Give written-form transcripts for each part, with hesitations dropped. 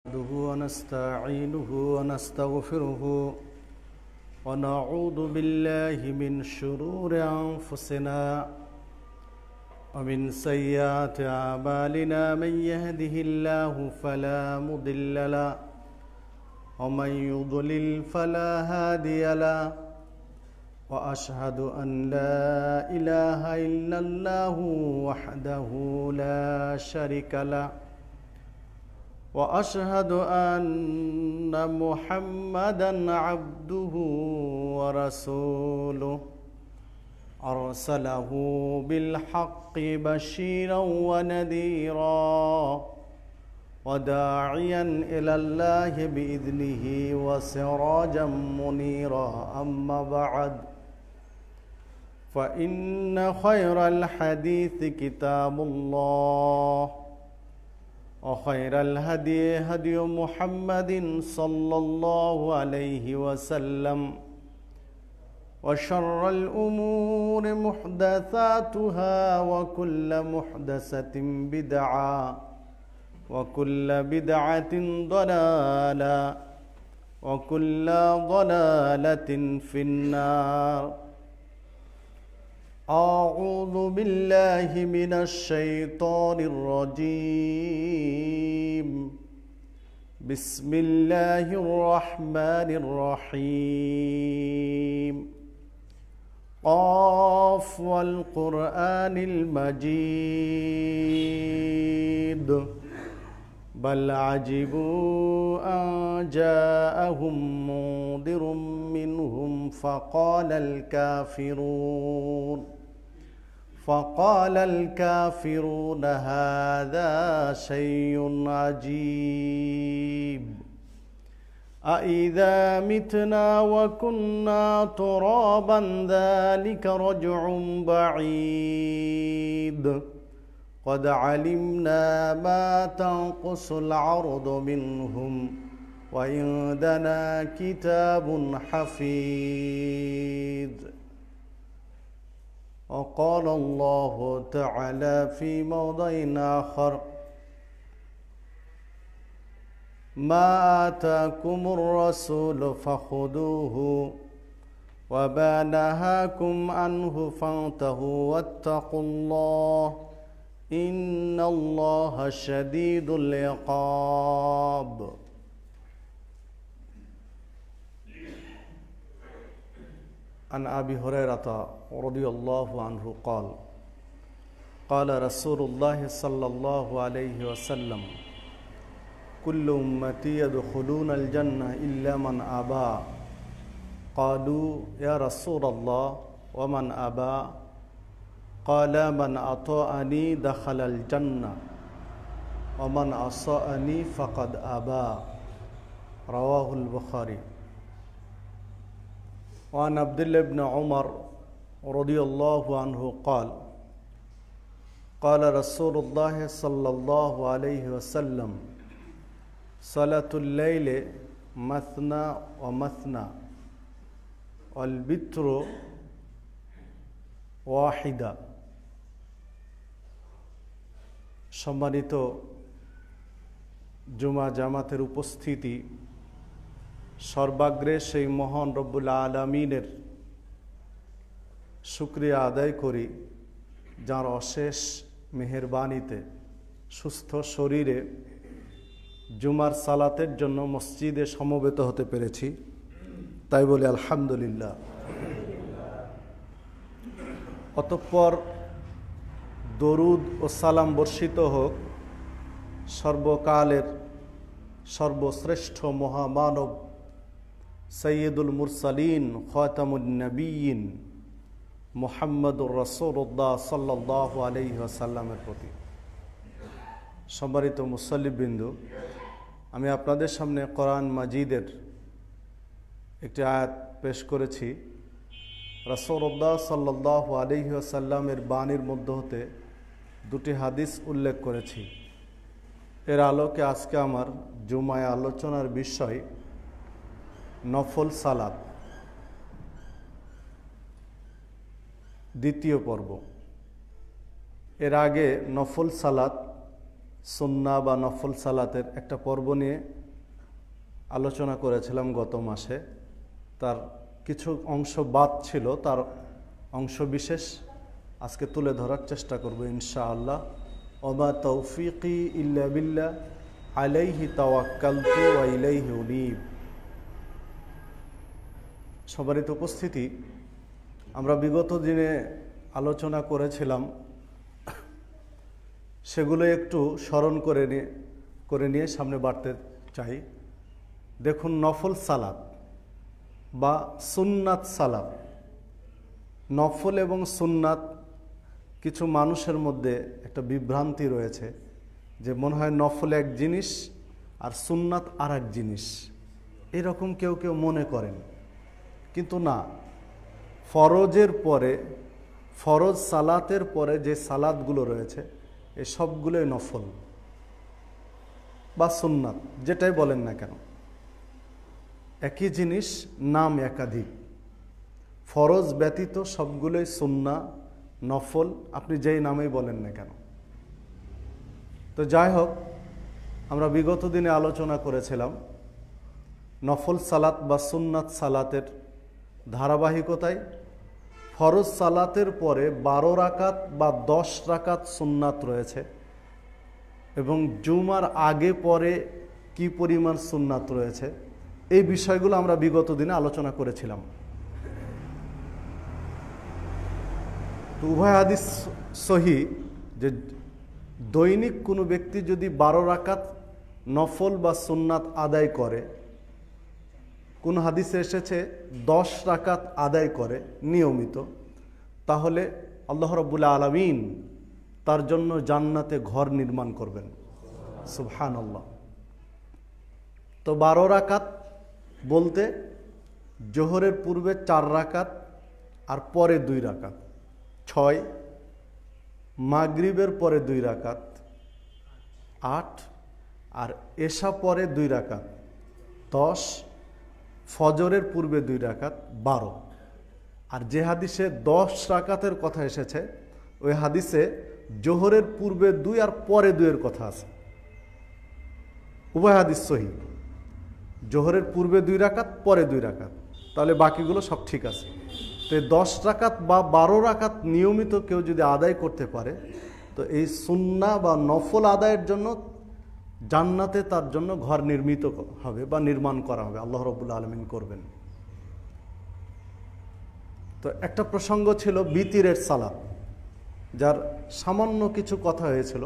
نحمده ونستعينه ونستغفره ونعوذ بالله من شرور أنفسنا ومن سيئات أعمالنا من يهده الله فلا مضل له ومن يضلل فلا هادي له وأشهد أن لا إله إلا الله وحده لا شريك له وأشهد أن محمدًا عبده ورسوله أرسله بالحق بشيرًا ونذيرًا وداعيًا إلى الله بإذنه وسراجًا منيرًا أما بعد فإن خير الحديث كتاب الله وخير الهدي هدي محمد صلى الله عليه وسلم وشر الأمور محدثاتها وكل محدثة بدعة وكل بدعة ضلالة وكل ضلالة في النار أعوذ بالله من الشيطان الرجيم بسم الله الرحمن الرحيم قاف والقرآن المجيد بل عجبوا أن جاءهم منذر منهم فقال الكافرون هذا شيء عجيب أإذا متنا وكنا ترابا ذلك رجع بعيد قد علمنا ما تنقص الأرض منهم وعندنا كتاب حفيظ وقال الله تعالى في موضع آخر ما آتاكم الرسول فخذوه وما نهاكم عنه فانتهوا واتقوا الله إن الله شديد العقاب عن أبي هريرة رضي الله عنه قال قال رسول الله صلى الله عليه وسلم كل أمتي يدخلون الجنة إلا من أبى قالوا يا رسول الله ومن أبى قال من أطاعني دخل الجنة ومن عصاني فقد أبى رواه البخاري وعن عبد الله بن عمر رضي الله عنه قال قال رسول الله صلى الله عليه وسلم صلاة الليل مثنى ومثنى والبتر واحدة সম্মানিত জুমা জামাতের উপস্থিতি সর্বাগ্রে সেই মহান রব্বুল আলামিনের শুকরিয়া আদায় করি যার অশেষ মেহেরবানিতে সুস্থ শরীরে জুমার সালাতের জন্য মসজিদে সমবেত হতে পেরেছি তাই বলে আলহামদুলিল্লাহ। অতঃপর দরুদ ও সালাম বর্ষিত হোক সর্বকালের সর্বশ্রেষ্ঠ মহামানব সৈয়দুল মুরসালিন খাতামুন নবিয়্যিন মুহাম্মদুর রাসূলুল্লাহ সাল্লাল্লাহু আলাইহি ওয়াসাল্লামের প্রতি। সম্মানিত মুসল্লিবৃন্দ, আমি আপনাদের সামনে কোরআন মাজিদের একটি আয়াত পেশ করেছি। রাসূলুল্লাহ সাল্লাল্লাহু আলাইহি ওয়াসাল্লামের বাণীর মধ্য হতে দুটি হাদিস উল্লেখ করেছি। এর আলোকে আজকে আমার জুমায় আলোচনার বিষয় নফল সালাত, দ্বিতীয় পর্ব। এর আগে নফল সালাত সুন্নাহ বা নফল সালাতের একটা পর্ব নিয়ে আলোচনা করেছিলাম গত মাসে। তার কিছু অংশ বাদ ছিল, তার অংশ বিশেষ আজকে তুলে ধরার চেষ্টা করব ইনশাআল্লাহ। ওমা তৌফিকি ইল্লা বিল্লাহ আলাইহি তাওয়াক্কালতু ওয়া ইলাইহি উনীব। সবারই তো উপস্থিতি, আমরা বিগত দিনে আলোচনা করেছিলাম, সেগুলো একটু স্মরণ করে নিয়ে সামনে বাড়তে চাই। দেখুন, নফল সালাত বা সুন্নাত সালাত, নফল এবং সুন্নাত, কিছু মানুষের মধ্যে একটা বিভ্রান্তি রয়েছে যে মনে হয় নফল এক জিনিস আর সুন্নাত আর এক জিনিস, এরকম কেউ কেউ মনে করেন। কিন্তু না, ফরজের পরে, ফরজ সালাতের পরে যে সালাতগুলো রয়েছে এই সবগুলোই নফল বা সুন্নাত, যেটাই বলেন না কেন, একই জিনিস, নাম একাধিক। ফরজ ব্যতীত সবগুলোই সুন্নাহ, নফল, আপনি যেই নামেই বলেন না কেন। তো যাই হোক, আমরা বিগত দিনে আলোচনা করেছিলাম নফল সালাত বা সুন্নাত সালাতের ধারাবাহিকতায় ফরজ সালাতের পরে 12 রাকাত বা 10 রাকাত সুন্নাত রয়েছে এবং জুমার আগে পরে কি পরিমাণ সুন্নাত রয়েছে, এই বিষয়গুলো আমরা বিগত দিনে আলোচনা করেছিলাম। তো উভয় হাদিস সহি যে দৈনিক কোনো ব্যক্তি যদি 12 রাকাত নফল বা সুন্নাত আদায় করে, কোন হাদিসে এসেছে 10 রাকাত আদায় করে নিয়মিত, তাহলে আল্লাহ রাব্বুল আলামিন তার জন্য জান্নাতে ঘর নির্মাণ করবেন। সুবহানাল্লাহ। তো 12 রাকাত বলতে জোহরের পূর্বে 4 রাকাত আর পরে 2 রাকাত, 6, মাগরিবের পরে 2 রাকাত 8, আর এশা পরে 2 রাকাত 10, ফজরের পূর্বে 2 রাকাত 12। আর যে হাদিসে 10 রাকাতের কথা এসেছে ওই হাদিসে জোহরের পূর্বে 2 আর পরে 2 এর কথা আছে। উভয় হাদিস সহি, জোহরের পূর্বে 2 রাকাত, পরে 2 রাকাত, তাহলে বাকিগুলো সব ঠিক আছে। তো 10 রাকাত বা 12 রাকাত নিয়মিত কেউ যদি আদায় করতে পারে, তো এই সুন্নাহ বা নফল আদায়ের জন্য জান্নাতে তার জন্য ঘর নির্মিত হবে বা নির্মাণ করা হবে, আল্লাহ রাব্বুল আলামিন করবেন। তো একটা প্রসঙ্গ ছিল বিতিরের সালাত, যার সামান্য কিছু কথা হয়েছিল।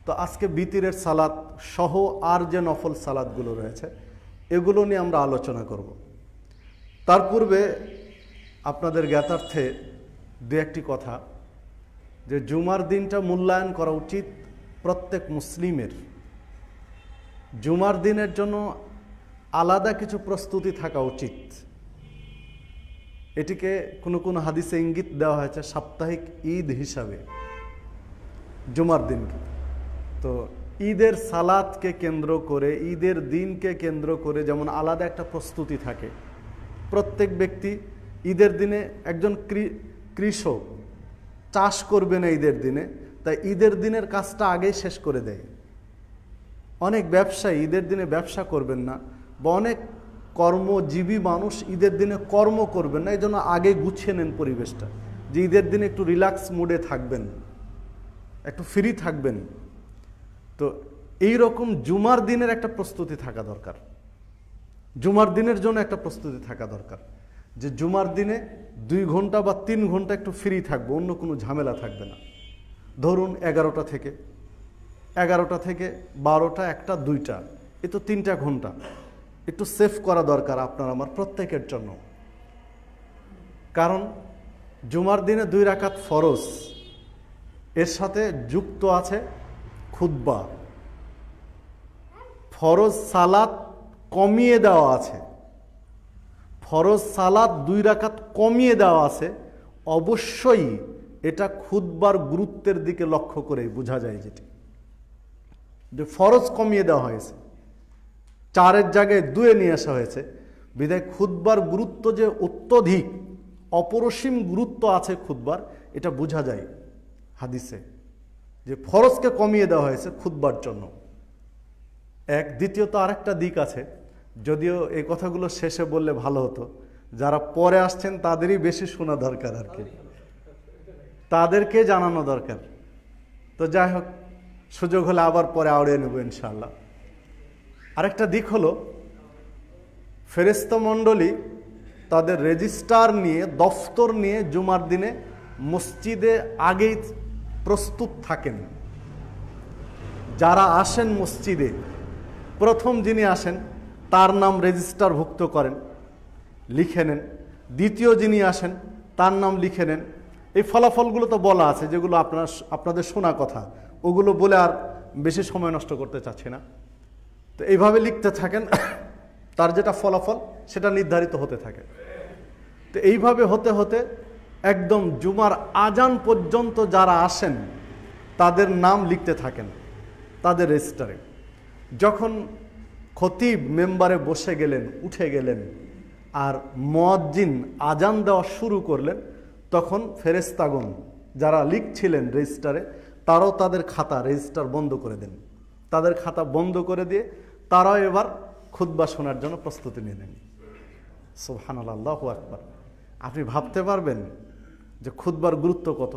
তো আজকে বিতিরের সালাত সহ আর যে নফল সালাতগুলো রয়েছে এগুলো নিয়ে আমরা আলোচনা করব। তার পূর্বে আপনাদের জ্ঞাতার্থে দু একটি কথা, যে জুমার দিনটা মূল্যায়ন করা উচিত প্রত্যেক মুসলিমের। জুমার দিনের জন্য আলাদা কিছু প্রস্তুতি থাকা উচিত। এটিকে কোনো কোনো হাদিসে ইঙ্গিত দেওয়া হয়েছে সাপ্তাহিক ঈদ হিসাবে জুমার দিনকে। তো ঈদের সালাতকে কেন্দ্র করে, ঈদের দিনকে কেন্দ্র করে যেমন আলাদা একটা প্রস্তুতি থাকে। প্রত্যেক ব্যক্তি ঈদের দিনে, একজন কৃষক চাষ করবে না ঈদের দিনে, তাই ঈদের দিনের কাজটা আগেই শেষ করে দেয়। অনেক ব্যবসায়ী ঈদের দিনে ব্যবসা করবেন না, বা অনেক কর্মজীবী মানুষ ঈদের দিনে কর্ম করবেন না, এই জন্য আগে গুছিয়ে নেন পরিবেশটা, যে ঈদের দিনে একটু রিল্যাক্স মুডে থাকবেন, একটু ফ্রি থাকবেন। তো এই রকম জুমার দিনের একটা প্রস্তুতি থাকা দরকার, জুমার দিনের জন্য একটা প্রস্তুতি থাকা দরকার, যে জুমার দিনে 2 ঘন্টা বা 3 ঘন্টা একটু ফ্রি থাকবো, অন্য কোনো ঝামেলা থাকবে না। ধরুন 11টা থেকে 12টা, 1টা, 2টা, এ তো 3টা ঘন্টা একটু সেভ করা দরকার আপনার আমার প্রত্যেকের জন্য। কারণ জুমার দিনে 2 রাকাত ফরজ, এর সাথে যুক্ত আছে খুতবা, ফরজ সালাত কমিয়ে দেওয়া আছে, ফরজ সালাত 2 রাকাত কমিয়ে দেওয়া আছে। অবশ্যই এটা খুতবার গুরুত্বের দিকে লক্ষ্য করে বোঝা যায়, যেটি যে ফরজ কমিয়ে দেওয়া হয়েছে, 4-এর জায়গায় 2-এ নিয়ে আসা হয়েছে, বিধায় খুতবার গুরুত্ব যে অত্যধিক, অপরিসীম গুরুত্ব আছে খুতবার, এটা বোঝা যায় হাদিসে। যে ফরজকে কমিয়ে দেওয়া হয়েছে খুতবার জন্য। এক, দ্বিতীয়ত আরেকটা দিক আছে, যদিও এই কথাগুলো শেষে বললে ভালো হতো, যারা পরে আসছেন তাদেরই বেশি শোনা দরকার আর কি, তাদেরকে জানানো দরকার। তো যাই হোক, সুযোগ হলে আবার পরে আওড়িয়ে নেব ইনশাআল্লাহ। আরেকটা দিক হলো, ফেরেশতা মণ্ডলী তাদের রেজিস্টার নিয়ে, দফতর নিয়ে জুমার দিনে মসজিদে আগেই প্রস্তুত থাকেন। যারা আসেন মসজিদে, প্রথম যিনি আসেন তার নাম রেজিস্টারভুক্ত করেন, লিখে নেন। দ্বিতীয় যিনি আসেন তার নাম লিখে নেন। এই ফলাফলগুলো তো বলা আছে, যেগুলো আপনাদের শোনা কথা, ওগুলো বলে আর বেশি সময় নষ্ট করতে চাচ্ছি না। তো এইভাবে লিখতে থাকেন, তার যেটা ফলাফল সেটা নির্ধারিত হতে থাকে। তো এইভাবে হতে হতে একদম জুমার আজান পর্যন্ত যারা আসেন তাদের নাম লিখতে থাকেন তাদের রেজিস্টারে। যখন খতিব মেম্বারে বসে গেলেন, উঠে গেলেন, আর মুয়াজ্জিন আজান দেওয়া শুরু করলেন, তখন ফেরেশতাগণ যারা লিখছিলেন রেজিস্টারে, তারাও তাদের খাতা, রেজিস্টার বন্ধ করে দেন। তাদের খাতা বন্ধ করে দিয়ে তারাও এবার খুতবা শোনার জন্য প্রস্তুতি নিয়ে নেন। সুবহানাল্লাহ, আল্লাহু আকবার। আপনি ভাবতে পারবেন যে খুতবার গুরুত্ব কত,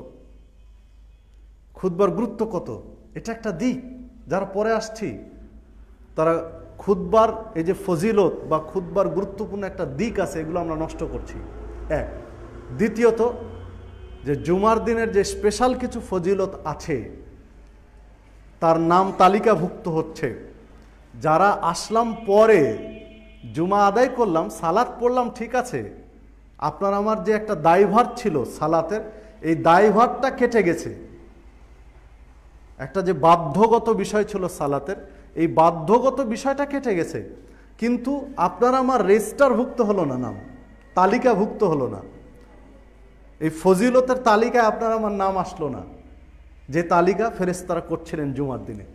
খুতবার গুরুত্ব কত। এটা একটা দিক, যারা পরে আসছি তারা খুতবার এই যে ফজিলত বা খুতবার গুরুত্বপূর্ণ একটা দিক আছে, এগুলো আমরা নষ্ট করছি। এক, দ্বিতীয়ত যে জুমার দিনের যে স্পেশাল কিছু ফজিলত আছে তার নাম তালিকাভুক্ত হচ্ছে। যারা আসলাম পরে, জুমা আদায় করলাম, সালাত পড়লাম, ঠিক আছে, আপনার আমার যে একটা দায়ভার ছিল সালাতের, এই দায়ভারটা কেটে গেছে। একটা যে বাধ্যগত বিষয় ছিল সালাতের, এই বাধ্যগত বিষয়টা কেটে গেছে, কিন্তু আপনার আমার রেজিস্টারভুক্ত হলো না, নাম তালিকাভুক্ত হলো না। এই ফজিলতের তালিকায় আপনার আমার নাম আসলো না, যে তালিকা ফেরেশতারা করছিলেন জুমার দিনে।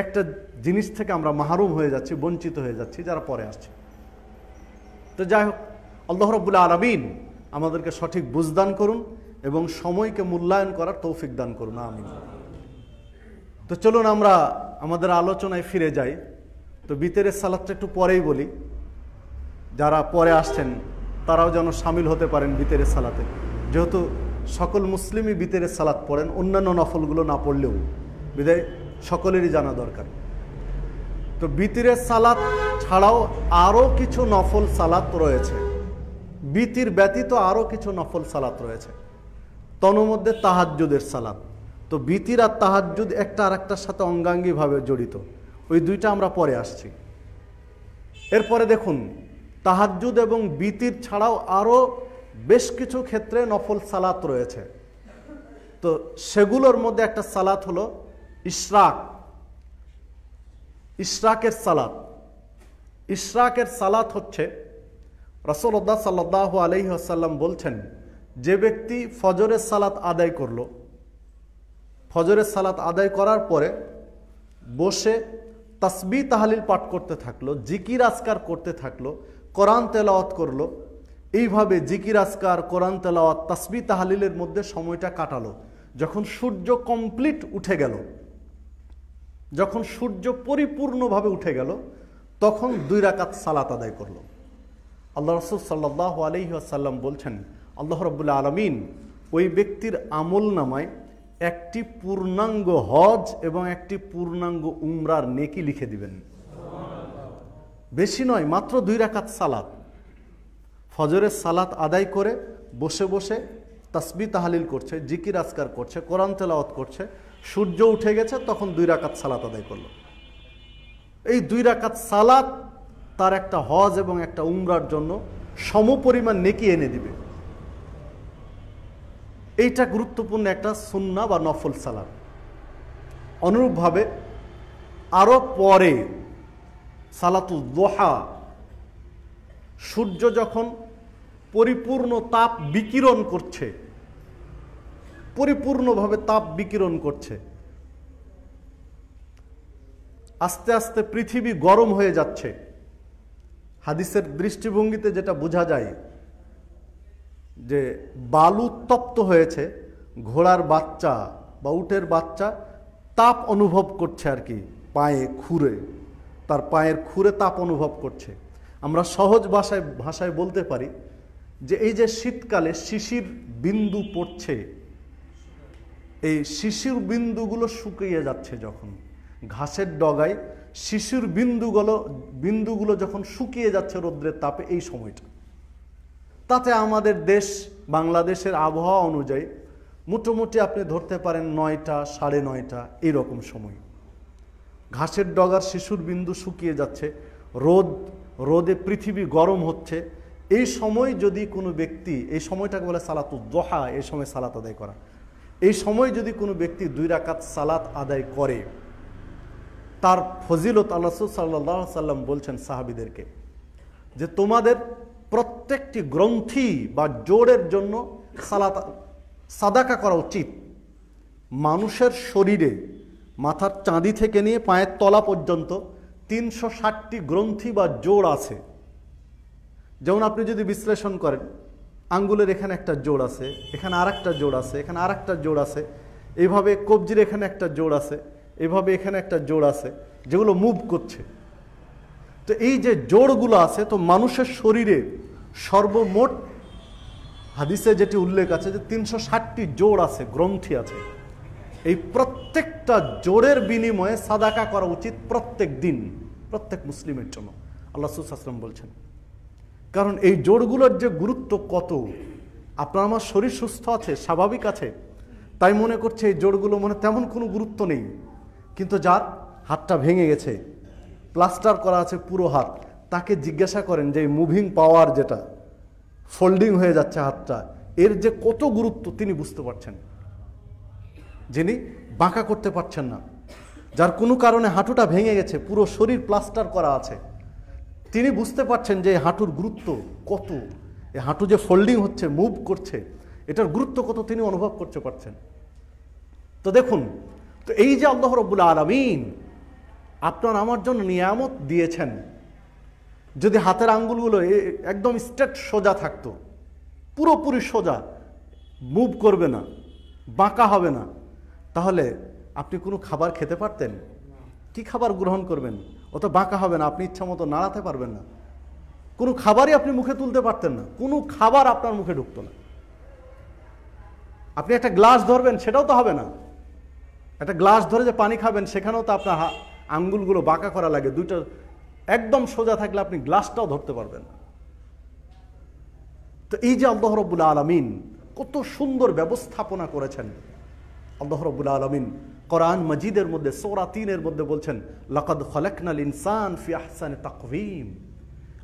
একটা জিনিস থেকে আমরা মাহরুম হয়ে যাচ্ছি, বঞ্চিত হয়ে যাচ্ছি যারা পরে আসছে। তো যাই হোক, আল্লাহ রাব্বুল আলামিন আমাদেরকে সঠিক বুঝদান করুন এবং সময়কে মূল্যায়ন করার তৌফিক দান করুন, আমিন। তো চলুন আমরা আমাদের আলোচনায় ফিরে যাই। তো বিতরের সালাতটা একটু পরেই বলি, যারা পরে আসছেন তারাও যেন সামিল হতে পারেন বিতরের সালাতে, যেহেতু সকল মুসলিমই বিতরের সালাত পড়েন, অন্যান্য নফলগুলো না পড়লেও, বিদায় সকলেরই জানা দরকার। তো বিতরের সালাত ছাড়াও আরও কিছু নফল সালাত রয়েছে, বিতির ব্যতীত আরও কিছু নফল সালাত রয়েছে, তন্মধ্যে তাহাজ্জুদের সালাত। তো বিতির আর তাহাজ্জুদ একটা আর একটার সাথে অঙ্গাঙ্গিভাবে জড়িত, ওই দুইটা আমরা পরে আসছি। এরপরে দেখুন, তাহাজ্জুদ এবং বিতির ছাড়াও আরও বেশ কিছু ক্ষেত্রে নফল সালাত রয়েছে। তো সেগুলোর মধ্যে একটা সালাত হলো ইশরাক, ইশরাকের সালাত। ইশরাকের সালাত হচ্ছে, রাসূলুল্লাহ সাল্লাল্লাহু আলাইহি ওয়াসাল্লাম বলছেন, যে ব্যক্তি ফজরের সালাত আদায় করলো, ফজরের সালাত আদায় করার পরে বসে তাসবিহ তাহলিল পাঠ করতে থাকলো, জিকির আজকার করতে থাকলো, কোরআন তেলাওয়াত করলো, এইভাবে জিকির আজকার, কোরআন তেলাওয়াত, তাসবিহ তাহলিলের মধ্যে সময়টা কাটালো। যখন সূর্য কমপ্লিট উঠে গেল, যখন সূর্য পরিপূর্ণভাবে উঠে গেল, তখন 2 রাকাত সালাত আদায় করলো। আল্লাহ রাসূল সাল্লাল্লাহু আলাইহি ওয়াসাল্লাম বলছেন, আল্লাহ রাব্বুল আলামিন ওই ব্যক্তির আমল নামায় একটি পূর্ণাঙ্গ হজ এবং একটি পূর্ণাঙ্গ উমরার নেকি লিখে দিবেন। বেশি নয়, মাত্র 2 রাকাত সালাত। ফজরের সালাত আদায় করে বসে বসে তাসবিহ তাহলিল করছে, জিকির আজকার করছে, কোরআন তেলাওয়াত করছে, সূর্য উঠে গেছে, তখন 2 রাকাত সালাত আদায় করলো। এই 2 রাকাত সালাত তার একটা হজ এবং একটা উমরার জন্য সমপরিমাণ নেকি এনে দিবে। এইটা গুরুত্বপূর্ণ একটা সুন্নাহ বা নফল সালাত। অনুরূপভাবে আরও পরে সালাতুল দুহা, সূর্য যখন পরিপূর্ণ তাপ বিকিরণ করছে, পরিপূর্ণভাবে তাপ বিকিরণ করছে, আস্তে আস্তে পৃথিবী গরম হয়ে যাচ্ছে। হাদিসের দৃষ্টিভঙ্গিতে যেটা বোঝা যায় যে বালু তপ্ত হয়েছে, ঘোড়ার বাচ্চা বা উটের বাচ্চা তাপ অনুভব করছে আর কি, পায়ে খুরে, তার পায়ের খুরে তাপ অনুভব করছে। আমরা সহজ ভাষায় বলতে পারি যে এই যে শীতকালে শিশির বিন্দু পড়ছে, এই শিশির বিন্দুগুলো শুকিয়ে যাচ্ছে যখন ঘাসের ডগায় শিশির বিন্দুগুলো যখন শুকিয়ে যাচ্ছে রৌদ্রের তাপে, এই সময়টা, তাতে আমাদের দেশ বাংলাদেশের আবহাওয়া অনুযায়ী মোটামুটি আপনি ধরতে পারেন 9টা 9:30 এইরকম সময়। ঘাসের ডগার শিশুর বিন্দু শুকিয়ে যাচ্ছে, রোদে পৃথিবী গরম হচ্ছে। এই সময় যদি কোনো ব্যক্তি, এই সময়টাকে বলে সালাতুদ দুহা, এই সময় সালাত আদায় করা, এই সময় যদি কোনো ব্যক্তি 2 রাকাত সালাত আদায় করে, তার ফজিলত আল্লাহ রাসূল সাল্লাল্লাহু আলাইহি সাল্লাম বলছেন সাহাবীদেরকে যে তোমাদের প্রত্যেকটি গ্রন্থি বা জোড়ের জন্য সাদাকা করা উচিত। মানুষের শরীরে মাথার চাঁদি থেকে নিয়ে পায়ের তলা পর্যন্ত 360টি গ্রন্থি বা জোড় আছে। যেমন আপনি যদি বিশ্লেষণ করেন, আঙ্গুলের এখানে একটা জোড় আছে, এখানে আর একটা জোড় আছে, এখানে আর একটা জোড় আছে, এইভাবে কবজির এখানে একটা জোড় আছে, এভাবে এখানে একটা জোড় আছে, যেগুলো মুভ করছে। তো এই যে জোড়গুলো আছে, তো মানুষের শরীরে সর্বমোট হাদিসে যেটি উল্লেখ আছে যে 360টি জোড় আছে, গ্রন্থি আছে। এই প্রত্যেকটা জোড়ের বিনিময়ে সাদাকা করা উচিত প্রত্যেক দিন, প্রত্যেক মুসলিমের জন্য, আল্লাহ রাসূল সাল্লাল্লাহু আলাইহি ওয়াসাল্লাম বলছেন। কারণ এই জোড়গুলোর যে গুরুত্ব কত, আপনার আমার শরীর সুস্থ আছে, স্বাভাবিক আছে, তাই মনে করছে এই জোড়গুলো মনে তেমন কোনো গুরুত্ব নেই, কিন্তু যার হাতটা ভেঙে গেছে, প্লাস্টার করা আছে পুরো হাত, তাকে জিজ্ঞাসা করেন যে মুভিং পাওয়ার, যেটা ফোল্ডিং হয়ে যাচ্ছে হাতটা, এর যে কত গুরুত্ব তিনি বুঝতে পারছেন। যিনি বাঁকা করতে পারছেন না, যার কোনো কারণে হাঁটুটা ভেঙে গেছে, পুরো শরীর প্লাস্টার করা আছে, তিনি বুঝতে পারছেন যে হাঁটুর গুরুত্ব কত, এই হাঁটু যে ফোল্ডিং হচ্ছে, মুভ করছে, এটার গুরুত্ব কত তিনি অনুভব করতে পারছেন। তো দেখুন, তো এই যে আল্লাহ রাব্বুল আলামিন আপনার আমার জন্য নিয়ামত দিয়েছেন, যদি হাতের আঙ্গুলগুলো একদম স্ট্রেট সোজা থাকতো, পুরোপুরি সোজা, মুভ করবে না, বাঁকা হবে না, তাহলে আপনি কোনো খাবার খেতে পারতেন? কি খাবার গ্রহণ করবেন? ও তো বাঁকা হবে না, আপনি ইচ্ছা মতো নাড়াতে পারবেন না, কোনো খাবারই আপনি মুখে তুলতে পারতেন না, কোনো খাবার আপনার মুখে ঢুকতো না। আপনি একটা গ্লাস ধরবেন, সেটাও তো হবে না। একটা গ্লাস ধরে যে পানি খাবেন, সেখানেও তো আপনার আঙ্গুলগুলো বাঁকা করা লাগে, দুইটা একদম সোজা থাকলে আপনি গ্লাসটাও ধরতে পারবেন না। তো এই যে আল্লাহ রাব্বুল আলামিন কত সুন্দর ব্যবস্থাপনা করেছেন। আল্লাহ রাব্বুল আলামিন কোরআন মাজিদের মধ্যে সূরা 3-এর মধ্যে বলছেন, লাকাদ খালাকনাল ইনসান ফি আহসানি তাকওয়িম,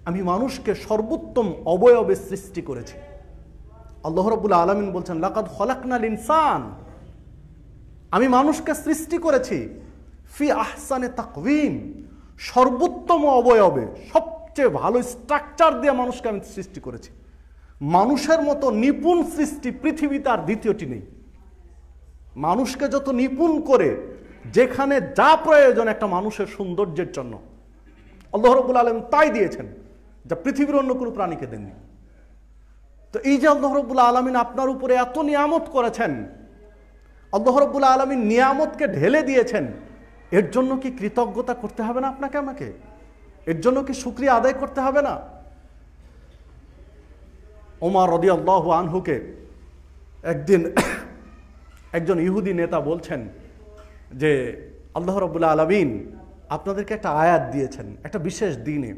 আমি মানুষকে সর্বোত্তম অবয়বে সৃষ্টি করেছি। আল্লাহ রাব্বুল আলামিন বলছেন, লাকাদ খালাকনাল ইনসান, আমি মানুষকে সৃষ্টি করেছি ফি আহসানি তাকওয়িম, সর্বোত্তম অবয়বে, সবচেয়ে ভালো স্ট্রাকচার দিয়ে মানুষকে আমি সৃষ্টি করেছি। মানুষের মতো নিপুণ সৃষ্টি পৃথিবীতে আর দ্বিতীয়টি নেই। মানুষকে যত নিপুণ করে, যেখানে যা প্রয়োজন একটা মানুষের সৌন্দর্যের জন্য, আল্লাহ রাব্বুল আলামিন তাই দিয়েছেন, যা পৃথিবীর অন্য কোনো প্রাণীকে দেননি। তো এই যে আল্লাহ রাব্বুল আলামিন আপনার উপরে এত নিয়ামত করেছেন, আল্লাহ রাব্বুল আলামিন নিয়ামতকে ঢেলে দিয়েছেন, এর জন্য কি কৃতজ্ঞতা করতে হবে না আপনাকে আমাকে? এর জন্য কি শুকরিয়া আদায় করতে হবে না? ওমর রাদিয়াল্লাহু আনহুকে একদিন একজন ইহুদি নেতা বলছেন যে আল্লাহ রাব্বুল আলামিন আপনাদেরকে একটা আয়াত দিয়েছেন একটা বিশেষ দিনে,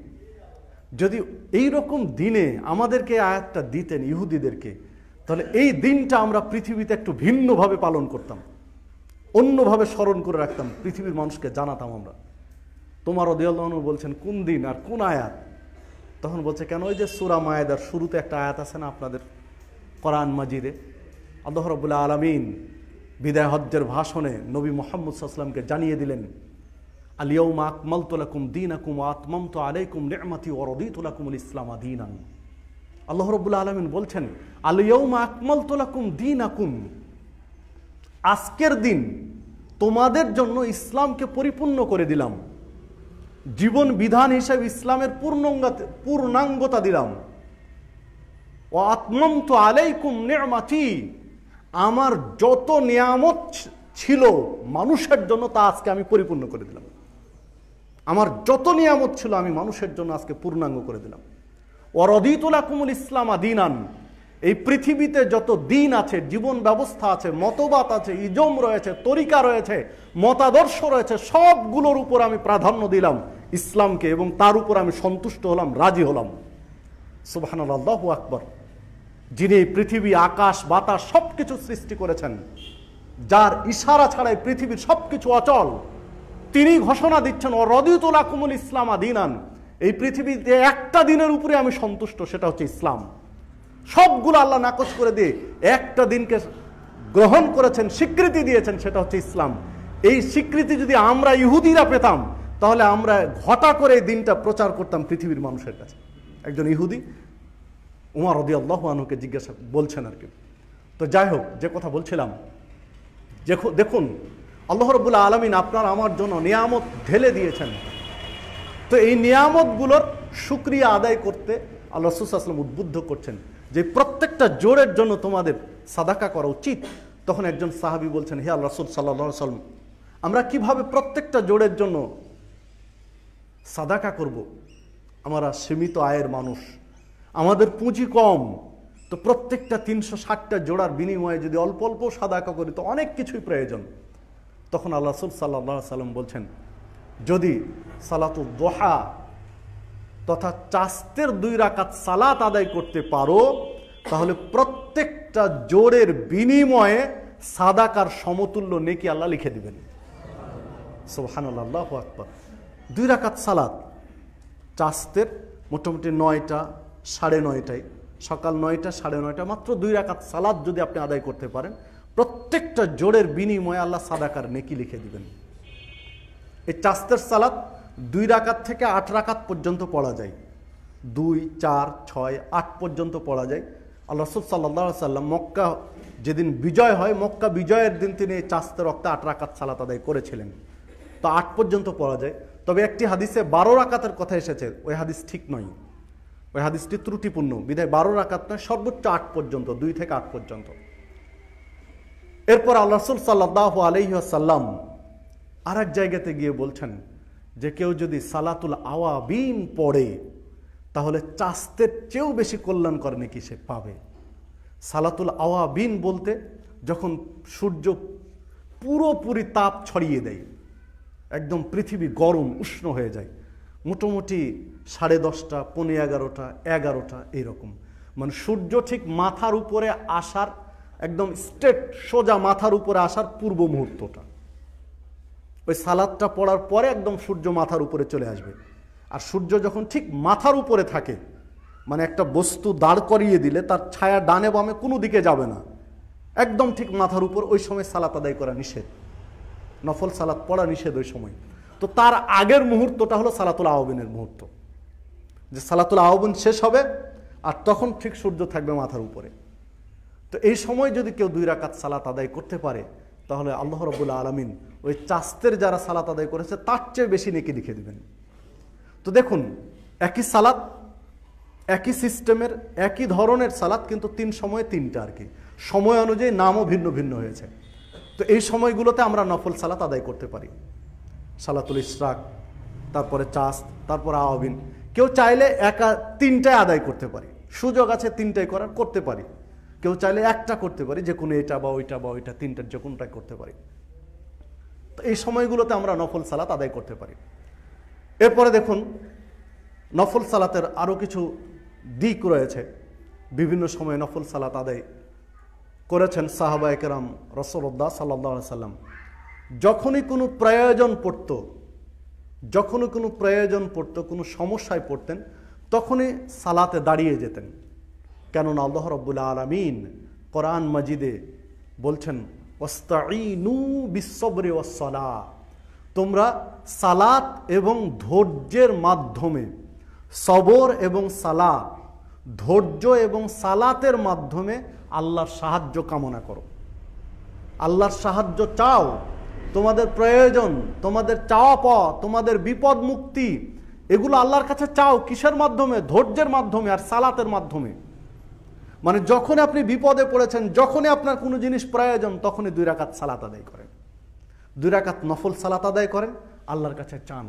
যদি এই রকম দিনে আমাদেরকে আয়াতটা দিতেন ইহুদিদেরকে, তাহলে এই দিনটা আমরা পৃথিবীতে একটু ভিন্নভাবে পালন করতাম, অন্যভাবে স্মরণ করে রাখতাম, পৃথিবীর মানুষকে জানাতাম আমরা। তোমার রাদিয়াল্লাহু আনহু বলছেন কোন দিন আর কোন আয়াত? তখন বলছে, কেন ওই যে সূরা মায়েদার শুরুতে একটা আয়াত আছে না আপনাদের কোরআন মাজিদে, আল্লাহ রাব্বুল আলামিন বিদায় হজ্জের ভাষণে নবী মুহাম্মদ সাল্লাল্লাহু আলাইহি ওয়াসাল্লামকে জানিয়ে দিলেন, আল ইয়াউমা আকমালতু লাকুম দীনাকুম ওয়া আতমামতু আলাইকুম নি'মাতি ওয়া রাদিতু লাকুমুল ইসলাম দীনান। আল্লাহ রাব্বুল আলামিন বলছেন, আল ইয়াউমা আকমালতু লাকুম দীনাকুম, আজকের দিন তোমাদের জন্য ইসলামকে পরিপূর্ণ করে দিলাম, জীবন বিধান হিসেবে ইসলামের পূর্ণাঙ্গতা দিলাম। ওয়া আতমামতু আলাইকুম নি'মাতি, আমার যত নিয়ামত ছিল মানুষের জন্য, তা আজকে আমি পরিপূর্ণ করে দিলাম। আমার যত নিয়ামত ছিল আমি মানুষের জন্য আজকে পূর্ণাঙ্গ করে দিলাম। ওয়ারাদিতু লাকুমুল ইসলাম দীনান, এই পৃথিবীতে যত দিন আছে, জীবন ব্যবস্থা আছে, মতবাদ আছে, ইজম রয়েছে, তরিকা রয়েছে, মতাদর্শ রয়েছে, সবগুলোর উপর আমি প্রাধান্য দিলাম ইসলামকে, এবং তার উপর আমি সন্তুষ্ট হলাম, রাজি হলাম। সুবহানাল্লাহ, আল্লাহু আকবার। যিনি এই পৃথিবী, আকাশ, বাতাস সবকিছু সৃষ্টি করেছেন, যার ইশারা ছাড়াই পৃথিবীর সবকিছু অচল, তিনি ঘোষণা দিচ্ছেন ওয়ারাদিতু লাকুমুল ইসলাম দীনান, এই পৃথিবীতে একটা দিনের উপরে আমি সন্তুষ্ট, সেটা হচ্ছে ইসলাম। সবগুলো আল্লাহ নাকচ করে দিয়ে একটা দিনকে গ্রহণ করেছেন, স্বীকৃতি দিয়েছেন, সেটা হচ্ছে ইসলাম। এই স্বীকৃতি যদি আমরা ইহুদিরা পেতাম, তাহলে আমরা ঘটা করে এই দিনটা প্রচার করতাম পৃথিবীর মানুষের কাছে। একজন ইহুদি উমর রাদিয়াল্লাহু আনহুকে জিজ্ঞাসা বলছেন আর কি। তো যাই হোক, যে কথা বলছিলাম, দেখুন আল্লাহ রাব্বুল আলামিন আপনার আমার জন্য নিয়ামত ঢেলে দিয়েছেন। তো এই নিয়ামতগুলোর শুকরিয়া আদায় করতে আল্লাহ রাসূল সাল্লাল্লাহু আলাইহি ওয়াসাল্লাম উদ্বুদ্ধ করছেন যে প্রত্যেকটা জোড়ের জন্য তোমাদের সাদাকা করা উচিত। তখন একজন সাহাবী বলছেন, হে আল্লাহ রাসূল সাল্লাল্লাহু আলাইহি ওয়াসাল্লাম, আমরা কিভাবে প্রত্যেকটা জোড়ের জন্য সাদাকা করব? আমরা সীমিত আয়ের মানুষ, আমাদের পুঁজি কম, তো প্রত্যেকটা 360টা জোড়ার বিনিময়ে যদি অল্প অল্প সাদাকা করি তো অনেক কিছুই প্রয়োজন। তখন আল্লাহ রাসূল সাল্লাল্লাহু আলাইহি ওয়াসাল্লাম বলছেন, যদি সালাতুদ দুহা তথা চাস্তের 2 রাকাত সালাত আদায় করতে পারো, তাহলে প্রত্যেকটা জোড়ের বিনিময়ে সাদাকার সমতুল্য নেকি আল্লাহ লিখে দিবেন। সুবহানাল্লাহ, আল্লাহু আকবার। 2 রাকাত সালাত চাস্তের মোটামুটি 9টা, 9:30টায়, সকাল 9টা, 9:30, মাত্র 2 রাকাত সালাত যদি আপনি আদায় করতে পারেন, প্রত্যেকটা জোড়ের বিনিময়ে আল্লাহ সাদাকার নেকি লিখে দিবেন। এই চাস্তের সালাত 2 রাকাত থেকে 8 রাকাত পর্যন্ত পড়া যায়, 2, 4, 6, 8 পর্যন্ত পড়া যায়। আল্লাহ রাসূল সাল্লাল্লাহু আলাইহি ওয়াসাল্লাম মক্কা যেদিন বিজয় হয়, মক্কা বিজয়ের দিন তিনি এই চাস্তের ওয়াক্তে 8 রাকাত সালাত আদায় করেছিলেন। তো 8 পর্যন্ত পড়া যায়। তবে একটি হাদিসে 12 রাকাতের কথা এসেছে, ওই হাদিস ঠিক নয়, ওই হাদিসটি ত্রুটিপূর্ণ, বিধায় 12 রাকাত নয়, সর্বোচ্চ 8 পর্যন্ত, 2 থেকে 8 পর্যন্ত। এরপর আল্লাহ রাসূল সাল্লাল্লাহু আলাইহি ওয়াসাল্লাম আর এক জায়গাতে গিয়ে বলছেন যে কেউ যদি সালাতুল আওয়াবিন পড়ে, তাহলে চাস্তের চেয়েও বেশি কল্যাণকর নেকি সে পাবে। সালাতুল আওয়াবিন বলতে যখন সূর্য পুরোপুরি তাপ ছড়িয়ে দেয়, একদম পৃথিবী গরম উষ্ণ হয়ে যায়, মোটামুটি 10:30, 11:15, 11টা এইরকম, মানে সূর্য ঠিক মাথার উপরে আসার, একদম স্ট্রেট সোজা মাথার উপরে আসার পূর্ব মুহূর্তটা, ওই সালাদটা পড়ার পরে একদম সূর্য মাথার উপরে চলে আসবে। আর সূর্য যখন ঠিক মাথার উপরে থাকে, মানে একটা বস্তু দাঁড় করিয়ে দিলে তার ছায়া ডানে বামে কোনো দিকে যাবে না, একদম ঠিক মাথার উপর, ওই সময় সালাত আদায় করা নিষেধ, নফল সালাত পড়া নিষেধ ওই সময়। তো তার আগের মুহূর্তটা হলো সালাতুল আওয়াবিনের মুহূর্ত, যে সালাতুল আওয়াবিন শেষ হবে আর তখন ঠিক সূর্য থাকবে মাথার উপরে। তো এই সময় যদি কেউ 2 রাকাত সালাত আদায় করতে পারে, তাহলে আল্লাহ রাব্বুল আলামিন ওই চাস্তের যারা সালাত আদায় করেছে তার চেয়ে বেশি নেকি লিখে দিবেন। তো দেখুন, একই সালাত, একই সিস্টেমের, একই ধরনের সালাত, কিন্তু 3 সময়ে 3টা আর কি, সময় অনুযায়ী নামও ভিন্ন ভিন্ন হয়েছে। তো এই সময়গুলোতে আমরা নফল সালাত আদায় করতে পারি, সালাতুল ইশরাক, তারপরে চাস্ত, তারপর আওয়াবিন। কেউ চাইলে 3টায় আদায় করতে পারি, সুযোগ আছে 3টায় করার, করতে পারি। কেউ চাইলে 1টা করতে পারি, যে কোনো এটা বা ওইটা বা ওইটা, 3টার যে কোনোটাই করতে পারি। তো এই সময়গুলোতে আমরা নফল সালাত আদায় করতে পারি। এরপরে দেখুন, নফল সালাতের আরও কিছু দিক রয়েছে। বিভিন্ন সময়ে নফল সালাত আদায় করেছেন সাহাবায়ে কেরাম, রাসূলুল্লাহ সাল্লাল্লাহু আলাইহি ওয়াসাল্লাম যখনই কোনো প্রয়োজন পড়তো, কোনো সমস্যায় পড়তেন, তখনই সালাতে দাঁড়িয়ে যেতেন। কেননা আল্লাহ রাব্বুল আলামিন কোরআন মাজিদে বলছেন, ওয়াস্তাঈনু বিস-সাবরি ওয়াস-সালাহ, তোমরা সালাত এবং ধৈর্যের মাধ্যমে, সবর এবং সালাত, ধৈর্য এবং সালাতের মাধ্যমে আল্লাহর সাহায্য কামনা করো, আল্লাহর সাহায্য চাও। তোমাদের প্রয়োজন, তোমাদের চাওয়া পাওয়া, তোমাদের বিপদ মুক্তি, এগুলো আল্লাহর কাছে চাও কিসের মাধ্যমে? ধৈর্যের মাধ্যমে আর সালাতের মাধ্যমে। মানে যখন আপনি বিপদে পড়েছেন, যখনই আপনার কোনো জিনিস প্রয়োজন, তখনই 2 রাকাত সালাত আদায় করেন। 2 রাকাত নফল সালাত আদায় করেন, আল্লাহর কাছে চান।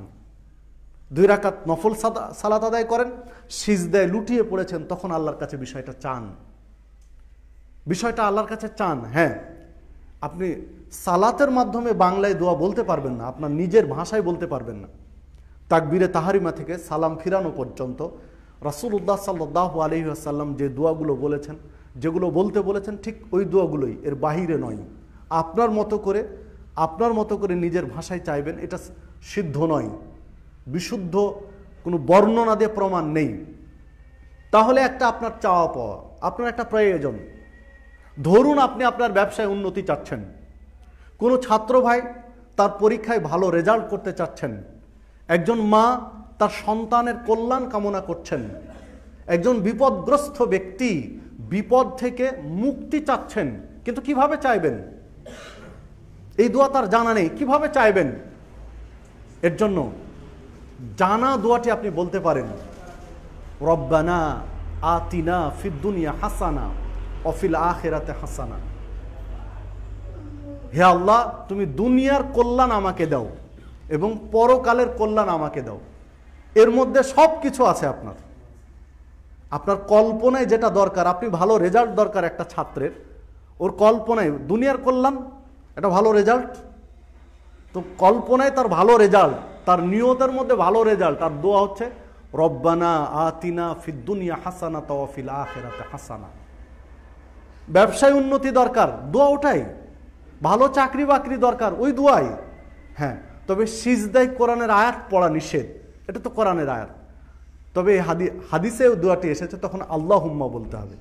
2 রাকাত নফল সালাত আদায় করেন, সিজদায় লুটিয়ে পড়েছেন, তখন আল্লাহর কাছে বিষয়টা চান, বিষয়টা আল্লাহর কাছে চান। হ্যাঁ, আপনি সালাতের মাধ্যমে বাংলায় দোয়া বলতে পারবেন না, আপনার নিজের ভাষায় বলতে পারবেন না। তাকবীরে তাহারিমা থেকে সালাম ফিরানো পর্যন্ত রাসূলুল্লাহ সাল্লাল্লাহু আলাইহি ওয়াসাল্লাম যে দোয়াগুলো বলেছেন, যেগুলো বলতে বলেছেন, ঠিক ওই দোয়াগুলোই, এর বাহিরে নয়। আপনার মতো করে নিজের ভাষায় চাইবেন, এটা সিদ্ধ নয়, বিশুদ্ধ কোনো বর্ণনা দিয়ে প্রমাণ নেই। তাহলে একটা আপনার চাওয়া পাওয়া, আপনার একটা প্রয়োজন। ধরুন আপনি আপনার ব্যবসায় উন্নতি চাচ্ছেন, কোনো ছাত্র ভাই তার পরীক্ষায় ভালো রেজাল্ট করতে চাচ্ছেন, একজন মা তার সন্তানের কল্যাণ কামনা করছেন, একজন বিপদগ্রস্ত ব্যক্তি বিপদ থেকে মুক্তি চাচ্ছেন, কিন্তু কিভাবে চাইবেন? এই দোয়া তার জানা নেই, কিভাবে চাইবেন? এর জন্য জানা দোয়াটি আপনি বলতে পারেন, রব্বানা আতিনা ফিদ দুনিয়া হাসানা ওয়া ফিল আখিরাতি হাসানা। হে আল্লাহ, তুমি দুনিয়ার কল্যাণ আমাকে দাও এবং পরকালের কল্যাণ আমাকে দাও। এর মধ্যে সব কিছু আছে। আপনার কল্পনায় যেটা দরকার, আপনি ভালো রেজাল্ট দরকার একটা ছাত্রের, ওর কল্পনায় দুনিয়ার কল্যাণ, একটা ভালো রেজাল্ট, তো কল্পনায় তার ভালো রেজাল্ট, তার নিয়তের মধ্যে ভালো রেজাল্ট, আর দোয়া হচ্ছে রব্বানা আতিনা ফিদ দুনিয়া হাসানা ওয়া ফিল আখিরাতি হাসানা। ব্যবসায় উন্নতি দরকার, দোয়া ওটাই। ভালো চাকরি বাকরি দরকার, ওই দোয়াই। হ্যাঁ, তবে সিজদায় কোরআনের আয়াত পড়া নিষেধ, এটা তো কোরআনের আয়াত। তবে হাদিসে দোয়াটি এসেছে, তখন আল্লাহুম্মা বলতে হবে,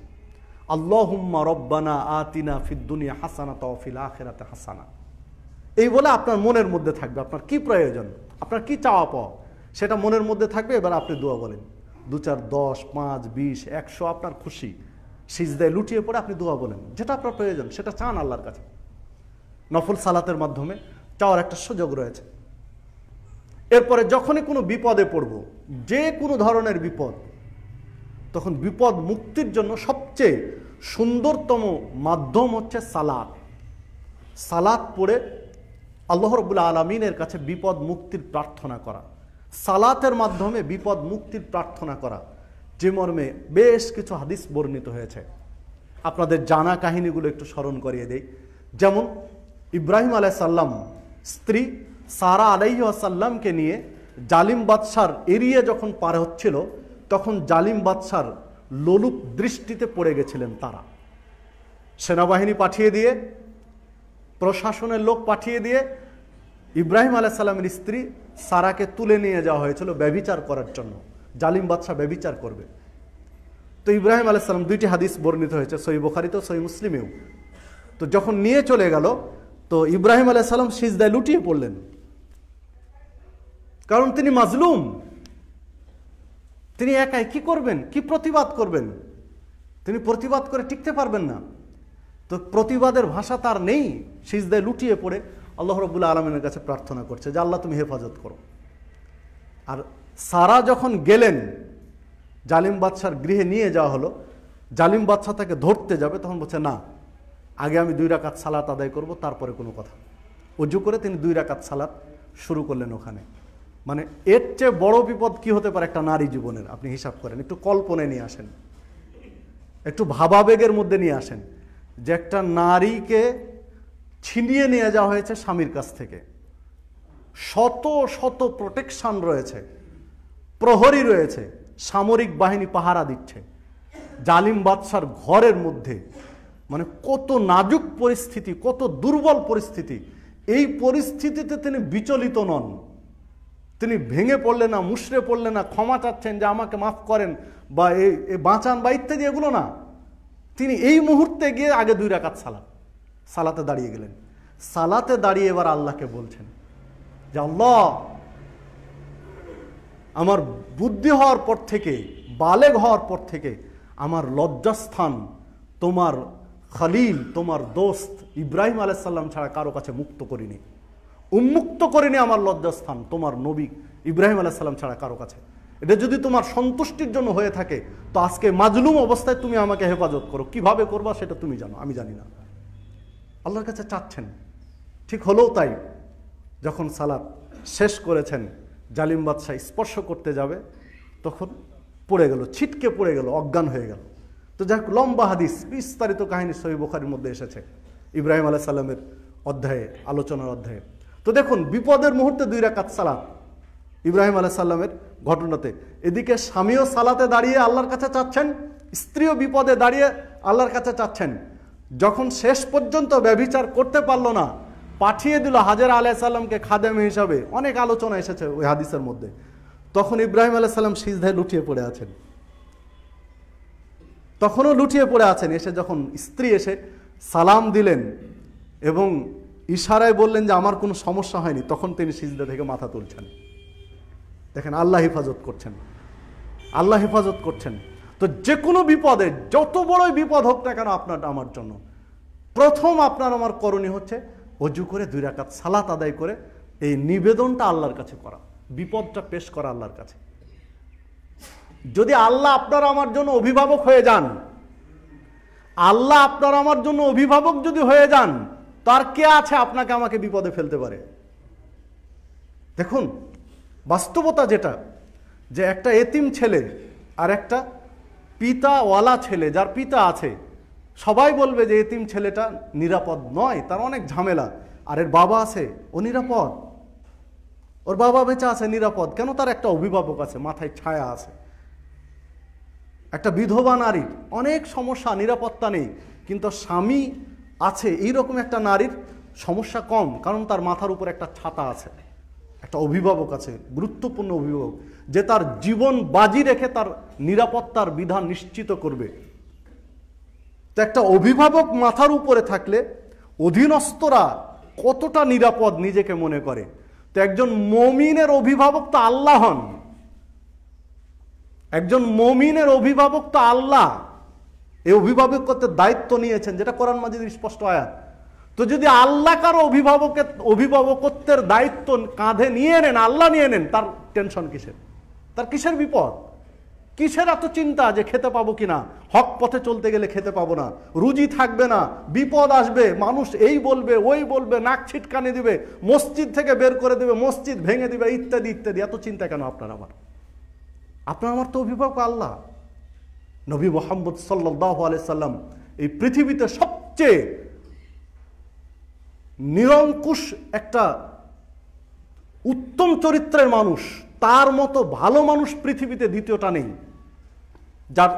আল্লাহুম্মা রব্বানা আতিনা ফিদ দুনিয়া হাসানা ওয়া ফিল আখিরাতি হাসানা। এই বলে আপনার মনের মধ্যে থাকবে আপনার কি প্রয়োজন, আপনার কি চাওয়া পাওয়া, সেটা মনের মধ্যে থাকবে। এবার আপনি দোয়া বলেন, 2, 4, 10, 5, 20, 100, আপনার খুশি। সিজদায় লুটিয়ে পড়ে আপনি দোয়া বলেন, যেটা আপনার প্রয়োজন সেটা চান আল্লাহর কাছে। নফল সালাতের মাধ্যমে চাওয়ার একটা সুযোগ রয়েছে। এরপরে যখনই কোনো বিপদে পড়ব, যে কোনো ধরনের বিপদ, তখন বিপদ মুক্তির জন্য সবচেয়ে সুন্দরতম মাধ্যম হচ্ছে সালাত। সালাত পড়ে আল্লাহ রাব্বুল আলামিনের কাছে বিপদ মুক্তির প্রার্থনা করা, সালাতের মাধ্যমে বিপদ মুক্তির প্রার্থনা করা, যে মর্মে বেশ কিছু হাদিস বর্ণিত হয়েছে। আপনাদের জানা কাহিনীগুলো একটু স্মরণ করিয়ে দেই। যেমন ইব্রাহিম আলাইহিস সালাম স্ত্রী সারা আলাইহিস সালামকে নিয়ে জালিম বাদশার এরিয়া যখন পার হচ্ছিল, তখন জালিম বাদশার লোলুপ দৃষ্টিতে পড়ে গেছিলেন তারা। সেনাবাহিনী পাঠিয়ে দিয়ে, প্রশাসনের লোক পাঠিয়ে দিয়ে ইব্রাহিম আলাইহিস সালামের স্ত্রী সারাকে তুলে নিয়ে যাওয়া হয়েছিল ব্যভিচার করার জন্য। জালিম বাদশা ব্যভিচার করবে। তো ইব্রাহিম আলাইহিস সালাম, 2টি হাদিস বর্ণিত হয়েছে সহিহ বুখারীতেও সহিহ মুসলিমেও। তো যখন নিয়ে চলে গেল, তো ইব্রাহিম আলাইহিস সালাম সিজদায় লুটিয়ে পড়লেন, কারণ তিনি মাজলুম, তিনি একাই কি করবেন, কি প্রতিবাদ করবেন? তিনি প্রতিবাদ করে টিকতে পারবেন না। তো প্রতিবাদের ভাষা তার নেই, সিজদায় লুটিয়ে পড়ে আল্লাহ রাব্বুল আলামিনের কাছে প্রার্থনা করছে যে আল্লাহ তুমি হেফাজত করো। আর সারা যখন গেলেন, জালিম বাদশার গৃহে নিয়ে যাওয়া হলো, জালিম বাদশা তাকে ধরতে যাবে, তখন বলছে না, আগে আমি 2 রাকাত সালাত আদায় করব, তারপরে কোনো কথা। ওযু করে তিনি 2 রাকাত সালাত শুরু করলেন ওখানে। মানে এর চেয়ে বড় বিপদ কি হতে পারে একটা নারী জীবনের? আপনি হিসাব করেন, একটু কল্পনায় নিয়ে আসেন, একটু ভাবাবেগের মধ্যে নিয়ে আসেন, যে একটা নারীকে ছিনিয়ে নিয়ে যাওয়া হয়েছে স্বামীর কাছ থেকে, শত শত প্রোটেকশন রয়েছে, প্রহরী রয়েছে, সামরিক বাহিনী পাহারা দিচ্ছে, জালিম বাদশার ঘরের মধ্যে। মানে কত নাজুক পরিস্থিতি, কত দুর্বল পরিস্থিতি। এই পরিস্থিতিতে তিনি বিচলিত নন, তিনি ভেঙে পড়লেন না, মুষড়ে পড়লেন না, ক্ষমা চাচ্ছেন যে আমাকে মাফ করেন বা এই বাঁচান বা ইত্যাদি, এগুলো না। তিনি এই মুহূর্তে গিয়ে আগে 2 রাকাত সালাতে দাঁড়িয়ে গেলেন। সালাতে দাঁড়িয়ে এবার আল্লাহকে বলছেন যে আল্লাহ, আমার বুদ্ধি হওয়ার পর থেকে, বালেগ হওয়ার পর থেকে আমার লজ্জাস্থান তোমার খলিল, তোমার দোস্ত ইব্রাহিম আলাইহিস সালাম ছাড়া কারো কাছে মুক্ত করিনি, উন্মুক্ত করিনি আমার লজ্জাস্থান তোমার নবী ইব্রাহিম আলাইহিস সালাম ছাড়া কারো কাছে। এটা যদি তোমার সন্তুষ্টির জন্য হয়ে থাকে, তো আজকে মাজলুম অবস্থায় তুমি আমাকে হেফাজত করো। কিভাবে করবা সেটা তুমি জানো, আমি জানি না। আল্লাহর কাছে চাচ্ছেন। ঠিক হলেও তাই, যখন সালাত শেষ করেছেন, জালিম বাদশাহ স্পর্শ করতে যাবে, তখন পড়ে গেল, ছিটকে পড়ে গেল, অজ্ঞান হয়ে গেল। তো যাই হোক, লম্বা হাদিস, বিস্তারিত কাহিনী সহিহ বুখারীর মধ্যে এসেছে ইব্রাহিম আলাইহিস সালামের অধ্যায়ে, আলোচনার অধ্যায়ে। তো দেখুন, বিপদের মুহূর্তে 2 রাকাত সালাত ইব্রাহিম আলাইহিস সালামের ঘটনাতে। এদিকে স্বামীও সালাতে দাঁড়িয়ে আল্লাহর কাছে চাচ্ছেন, স্ত্রীও বিপদে দাঁড়িয়ে আল্লাহর কাছে চাচ্ছেন। যখন শেষ পর্যন্ত ব্যভিচার করতে পারলো না, পাঠিয়ে দিল হাজেরা আলাইহিস সালামকে খাদেম হিসাবে। অনেক আলোচনা এসেছে ওই হাদিসের মধ্যে। তখন ইব্রাহিম আলাইহিস সালাম সিজদায় লুটিয়ে পড়ে আছেন, তখনও লুটিয়ে পড়ে আছেন। এসে যখন স্ত্রী এসে সালাম দিলেন এবং ইশারায় বললেন যে আমার কোনো সমস্যা হয়নি, তখন তিনি সিজদা থেকে মাথা তুলছেন। দেখেন, আল্লাহ হেফাজত করছেন, আল্লাহ হেফাজত করছেন। তো যে কোনো বিপদে, যত বড়ই বিপদ হোক না কেন আপনার আমার জন্য, প্রথম আপনার আমার করণীয় হচ্ছে অজু করে 2 রাকাত সালাত আদায় করে এই নিবেদনটা আল্লাহর কাছে করা, বিপদটা পেশ করা আল্লাহর কাছে। যদি আল্লাহ আপনার আমার জন্য অভিভাবক হয়ে যান, আল্লাহ আপনার আমার জন্য অভিভাবক যদি হয়ে যান, তার কে আছে আপনাকে আমাকে বিপদে ফেলতে পারে? দেখুন বাস্তবতা যেটা, যে একটা এতিম ছেলে আর একটা পিতাওয়ালা ছেলে, যার পিতা আছে, সবাই বলবে যে এতিম ছেলেটা নিরাপদ নয়, তার অনেক ঝামেলা। আর এর বাবা আছে, ও নিরাপদ, ওর বাবা বেঁচে আছে, নিরাপদ। কেন? তার একটা অভিভাবক আছে, মাথায় ছায়া আছে। একটা বিধবা নারীর অনেক সমস্যা, নিরাপত্তা নেই, কিন্তু স্বামী আছে, এইরকম একটা নারীর সমস্যা কম, কারণ তার মাথার উপর একটা ছাতা আছে, একটা অভিভাবক আছে, গুরুত্বপূর্ণ অভিভাবক, যে তার জীবন বাজি রেখে তার নিরাপত্তার বিধান নিশ্চিত করবে। তো একটা অভিভাবক মাথার উপরে থাকলে অধীনস্থরা কতটা নিরাপদ নিজেকে মনে করে। তো একজন মুমিনের অভিভাবক তো আল্লাহ হন, একজন মুমিনের অভিভাবক তো আল্লাহ। এই অভিভাবকত্বের দায়িত্ব নিয়েছেন, যেটা কোরআন মাজিদের স্পষ্ট আয়াত। তো যদি আল্লাহ কারো অভিভাবকত্বের দায়িত্ব কাঁধে নিয়ে নেন, আল্লাহ নিয়ে নেন, তার টেনশন কিসের? তার কিসের বিপদ? কিসের এত চিন্তা যে খেতে পাবো কিনা, হক পথে চলতে গেলে খেতে পাবো না, রুজি থাকবে না, বিপদ আসবে, মানুষ এই বলবে ওই বলবে, নাক ছিটকানি দিবে, মসজিদ থেকে বের করে দিবে, মসজিদ ভেঙে দিবে, ইত্যাদি ইত্যাদি। এত চিন্তা কেন আপনার আমার? আপনার আমার তো অভিভাবক আল্লাহ। নবী মুহাম্মদ সাল্লাল্লাহু আলাইহি সাল্লাম এই পৃথিবীতে সবচেয়ে নিরঙ্কুশ একটা উত্তম চরিত্রের মানুষ, তার মতো ভালো মানুষ পৃথিবীতে দ্বিতীয়টা নেই। যার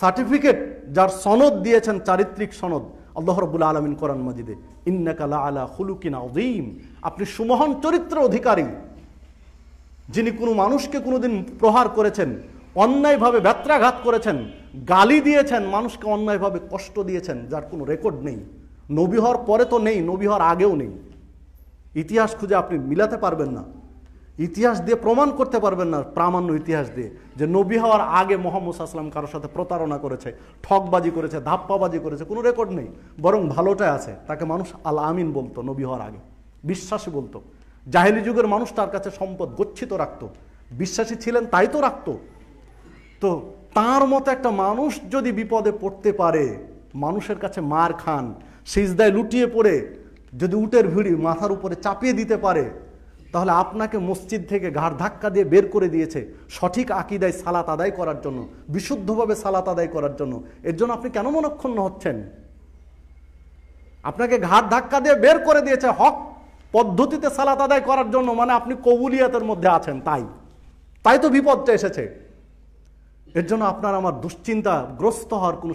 সার্টিফিকেট, যার সনদ দিয়েছেন, চারিত্রিক সনদ, আল্লাহ রাব্বুল আলামিন কোরআন মাজিদে, ইন্নাকা লাআলা খুলুকিন আযীম, আপনি সুমহান চরিত্রের অধিকারী। যিনি কোনো মানুষকে কোনোদিন প্রহার করেছেন, অন্যায়ভাবে ব্যত্রাঘাত করেছেন, গালি দিয়েছেন, মানুষকে অন্যায়ভাবে কষ্ট দিয়েছেন, যার কোনো রেকর্ড নেই। নবী হওয়ার পরে তো নেই, নবী হওয়ার আগেও নেই। ইতিহাস খুঁজে আপনি মিলাতে পারবেন না, ইতিহাস দিয়ে প্রমাণ করতে পারবেন না, প্রামাণ্য ইতিহাস দিয়ে, যে নবী হওয়ার আগে মুহাম্মদ সাল্লাল্লাহু আলাইহি ওয়াসাল্লাম কারোর সাথে প্রতারণা করেছে, ঠকবাজি করেছে, ধাপ্পাবাজি করেছে, কোনো রেকর্ড নেই। বরং ভালোটাই আছে, তাকে মানুষ আল আমিন বলতো নবী হওয়ার আগে, বিশ্বাসী বলতো। জাহেলি যুগের মানুষ তার কাছে সম্পদ গচ্ছিত রাখতো, বিশ্বাসী ছিলেন তাই তো রাখতো। তো তার মতো একটা মানুষ যদি বিপদে পড়তে পারে, মানুষের কাছে মার খান, সিজদায় লুটিয়ে পড়ে যদি উটের ভিড়ি মাথার উপরে চাপিয়ে দিতে পারে, তাহলে আপনাকে মসজিদ থেকে ঘাড় ধাক্কা দিয়ে বের করে দিয়েছে সঠিক আকীদায় সালাত আদায় করার জন্য, বিশুদ্ধভাবে সালাত আদায় করার জন্য। এর জন্য আপনি কেন মনক্ষুণ্ণ হচ্ছেন? আপনাকে ঘাড় ধাক্কা দিয়ে বের করে দিয়েছে হক পদ্ধতিতে সালাত আদায় করার জন্য, মানে আপনি কবুলিয়াতের মধ্যে আছেন, তাই তো বিপদটা এসেছে। এর জন্য আপনার আমার দুশ্চিন্তাগ্রস্ত হওয়ার কোনো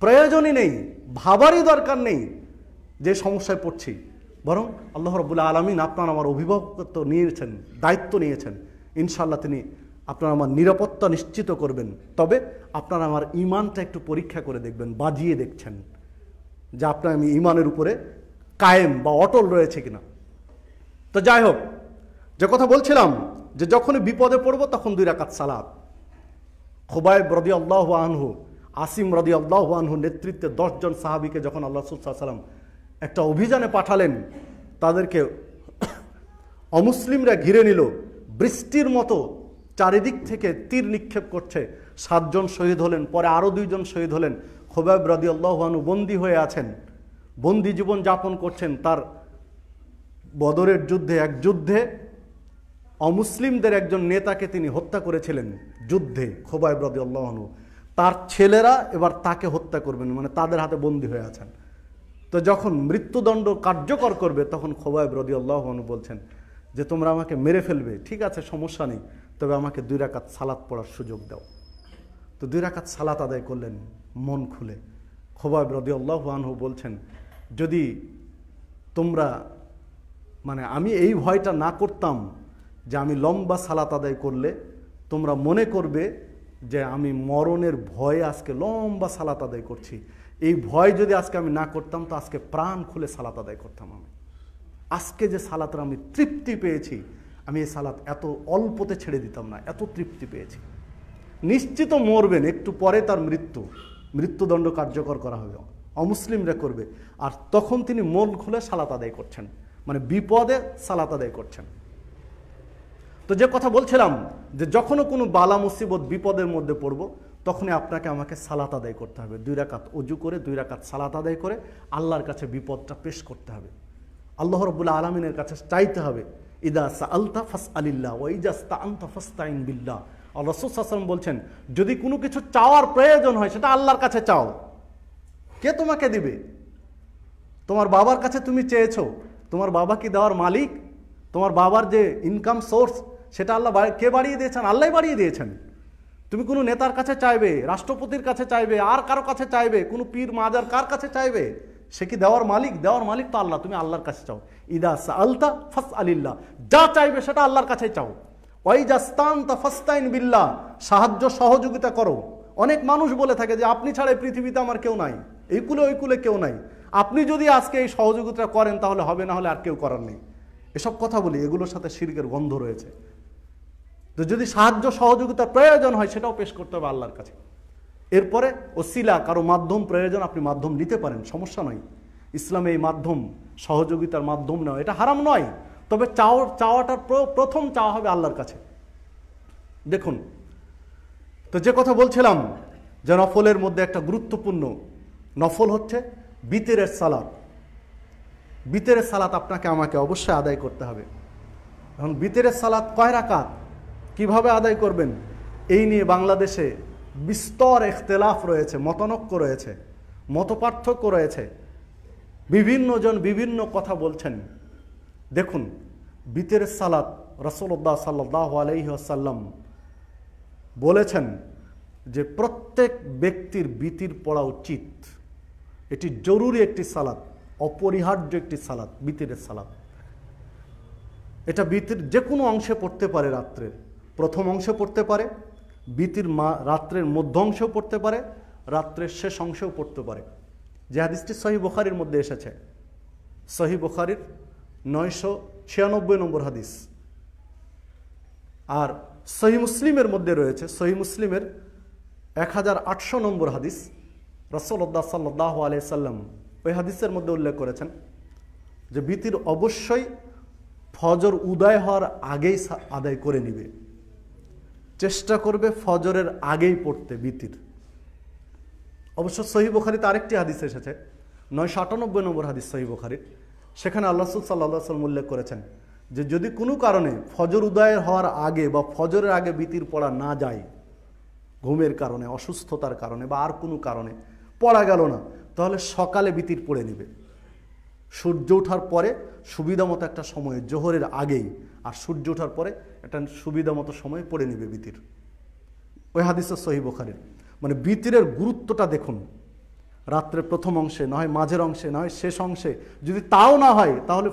প্রয়োজনই নেই, ভাবারই দরকার নেই যে সমস্যায় পড়ছি। বরং আল্লাহ রাব্বুল আলামিন আপনার আমার অভিভাবকত্ব নিয়েছেন, দায়িত্ব নিয়েছেন। ইনশাআল্লাহ তিনি আপনার আমার নিরাপত্তা নিশ্চিত করবেন। তবে আপনার আমার ঈমানটা একটু পরীক্ষা করে দেখবেন, বাজিয়ে দেখছেন যে আপনার আমি ঈমানের উপরে কায়েম বা অটল রয়েছে কিনা। তো যাই হোক, যে কথা বলছিলাম, যে যখনই বিপদে পড়ব তখন 2 রাকাত সালাত। খুবাইব রাদিয়াল্লাহু আনহু, আসিম রাদিয়াল্লাহু আনহু নেতৃত্বে 10 জন সাহাবীকে যখন আল্লাহ রাসূল সাল্লাল্লাহু আলাইহি ওয়াসাল্লাম একটা অভিযানে পাঠালেন, তাদেরকে অমুসলিমরা ঘিরে নিল, বৃষ্টির মতো চারিদিক থেকে তীর নিক্ষেপ করছে। 7 জন শহীদ হলেন, পরে আরও 2 জন শহীদ হলেন। খুবাইব রাদিয়াল্লাহু আনহু বন্দী হয়ে আছেন, বন্দী জীবন যাপন করছেন। তার বদরের যুদ্ধে, এক যুদ্ধে অমুসলিমদের একজন নেতাকে তিনি হত্যা করেছিলেন যুদ্ধে, খোবাইব রাদিয়াল্লাহু আনহু। তার ছেলেরা এবার তাকে হত্যা করবেন, মানে তাদের হাতে বন্দী হয়ে আছেন। তো যখন মৃত্যুদণ্ড কার্যকর করবে তখন খোবাইব রাদিয়াল্লাহু আনহু বলছেন যে তোমরা আমাকে মেরে ফেলবে, ঠিক আছে সমস্যা নেই, তবে আমাকে 2 রাকাত সালাত পড়ার সুযোগ দাও। তো 2 রাকাত সালাত আদায় করলেন মন খুলে। খোবাইব রাদিয়াল্লাহু আনহু বলছেন যদি তোমরা, মানে আমি এই ভয়টা না করতাম যে আমি লম্বা সালাত আদায় করলে তোমরা মনে করবে যে আমি মরণের ভয়ে আজকে লম্বা সালাত আদায় করছি, এই ভয় যদি আজকে আমি না করতাম তো আজকে প্রাণ খুলে সালাত আদায় করতাম। আমি আজকে যে সালাতের আমি তৃপ্তি পেয়েছি, আমি এই সালাত এত অল্পতে ছেড়ে দিতাম না, এত তৃপ্তি পেয়েছি। নিশ্চিত মরবেন, একটু পরে তার মৃত্যুদণ্ড কার্যকর করা হবে, অমুসলিমরা করবে, আর তখন তিনি মন খুলে সালাত আদায় করছেন, মানে বিপদে সালাত আদায় করছেন। তো যে কথা বলছিলাম যে যখনও কোনো বালা মুসিবত বিপদের মধ্যে পড়ব তখনই আপনাকে আমাকে সালাত আদায় করতে হবে, 2 রাকাত ওযু করে 2 রাকাত সালাত আদায় করে আল্লাহর কাছে বিপদটা পেশ করতে হবে, আল্লাহ রাব্বুল আলামিনের কাছে চাইতে হবে। ইদা সাআলতা ফাসআলিল্লাহ ওয়া ইজা ইসতাআনতা ফাসতাইন বিল্লাহ। আর রাসূল সাল্লাল্লাহু আলাইহি ওয়াসাল্লাম বলছেন যদি কোনো কিছু চাওয়ার প্রয়োজন হয় সেটা আল্লাহর কাছে চাও। কে তোমাকে দিবে? তোমার বাবার কাছে তুমি চেয়েছো, তোমার বাবা কি দেওয়ার মালিক? তোমার বাবার যে ইনকাম সোর্স সেটা আল্লাহ কে বাড়িয়ে দিয়েছেন? আল্লাহই বাড়িয়ে দিয়েছেন। তুমি কোনো নেতার কাছে চাইবে, রাষ্ট্রপতির কাছে চাইবে, আর কারো কাছে চাইবে, কোনো পীর মাজার কার কাছে চাইবে? সে কি দেওয়ার মালিক? দেওয়ার মালিক তো আল্লাহ, তুমি আল্লাহর কাছে চাও। ইদা সাআলতা ফাসআলিল্লাহ, যা চাইবে সেটা আল্লাহর কাছে চাও। ওয়াইজা ইসতাআনতা ফাসতাইন বিল্লাহ, সাহায্য সহযোগিতা করো। অনেক মানুষ বলে থাকে যে আপনি ছাড়া এই পৃথিবীতে আমার কেউ নাই, এই কুলে ওই কুলে কেউ নাই, আপনি যদি আজকে এই সহযোগিতা করেন তাহলে হবে, না হলে আর কেউ করার নেই। এসব কথা বলি, এগুলোর সাথে শিরকের গন্ধ রয়েছে। তো যদি সাহায্য সহযোগিতার প্রয়োজন হয় সেটাও পেশ করতে হবে আল্লাহর কাছে। এরপরে ওসিলা, কারো মাধ্যম প্রয়োজন, আপনি মাধ্যম নিতে পারেন, সমস্যা নয়। ইসলামে এই মাধ্যম, সহযোগিতার মাধ্যম নেওয়া এটা হারাম নয়, তবে চাওয়াটার প্রথম চাওয়া হবে আল্লাহর কাছে। দেখুন, তো যে কথা বলছিলাম যে নফলের মধ্যে একটা গুরুত্বপূর্ণ নফল হচ্ছে বিতরের সালাত। বিতরের সালাত আপনাকে আমাকে অবশ্যই আদায় করতে হবে। এখন বিতরের সালাত কয় রাকাত, কিভাবে আদায় করবেন, এই নিয়ে বাংলাদেশে বিস্তর ইখতিলাফ রয়েছে, মতানৈক্য রয়েছে, মতপার্থক্য রয়েছে, বিভিন্ন জন বিভিন্ন কথা বলছেন। দেখুন, বিতরের সালাত রাসূলুল্লাহ সাল্লাল্লাহু আলাইহি ওয়াসাল্লাম বলেছেন যে প্রত্যেক ব্যক্তির বিতির পড়া উচিত। এটি জরুরি একটি সালাত, অপরিহার্য একটি সালাত, বিতিরের সালাত। এটা বিতির যে কোনো অংশে পড়তে পারে, রাত্রের প্রথম অংশে পড়তে পারে, বিতির রাত্রের মধ্য অংশেও পড়তে পারে, রাত্রের শেষ অংশেও পড়তে পারে। যে হাদিসটি সহিহ বুখারীর মধ্যে এসেছে, সহিহ বুখারীর 996 নম্বর হাদিস, আর সহিহ মুসলিমের মধ্যে রয়েছে, সহিহ মুসলিমের 1800 নম্বর হাদিস। রাসূলুল্লাহ সাল্লাল্লাহু আলাইহি সাল্লাম ওই হাদিসের মধ্যে উল্লেখ করেছেন যে বিতির অবশ্যই ফজর উদয় হওয়ার আগেই আদায় করে নিবে, চেষ্টা করবে ফজরের আগেই পড়তে বিতির। অবশ্য সহিহ বুখারীতে আরেকটি হাদিস এসেছে, 998 নম্বর হাদিস সহিহ বুখারীর, সেখানে আল্লাহ রাসূল সাল্লাল্লাহু আলাইহি ওয়াসাল্লাম উল্লেখ করেছেন যে যদি কোনো কারণে ফজর উদয় হওয়ার আগে বা ফজরের আগে বিতির পড়া না যায়, ঘুমের কারণে, অসুস্থতার কারণে বা আর কোনো কারণে পড়া গেল না, তাহলে সকালে বিতির পড়ে নেবে। সূর্য ওঠার পরে সুবিধা মতো একটা সময়ে, জোহরের আগেই, আর সূর্য ওঠার পরে একটা সুবিধা মতো সময়ে পড়ে নেবে বিতির। ওই হাদিসের সহিহ বুখারীর। মানে বিতিরের গুরুত্বটা দেখুন, রাত্রের প্রথম অংশে, না হয় মাঝের অংশে, না হয় শেষ অংশে, যদি তাও না হয় তাহলে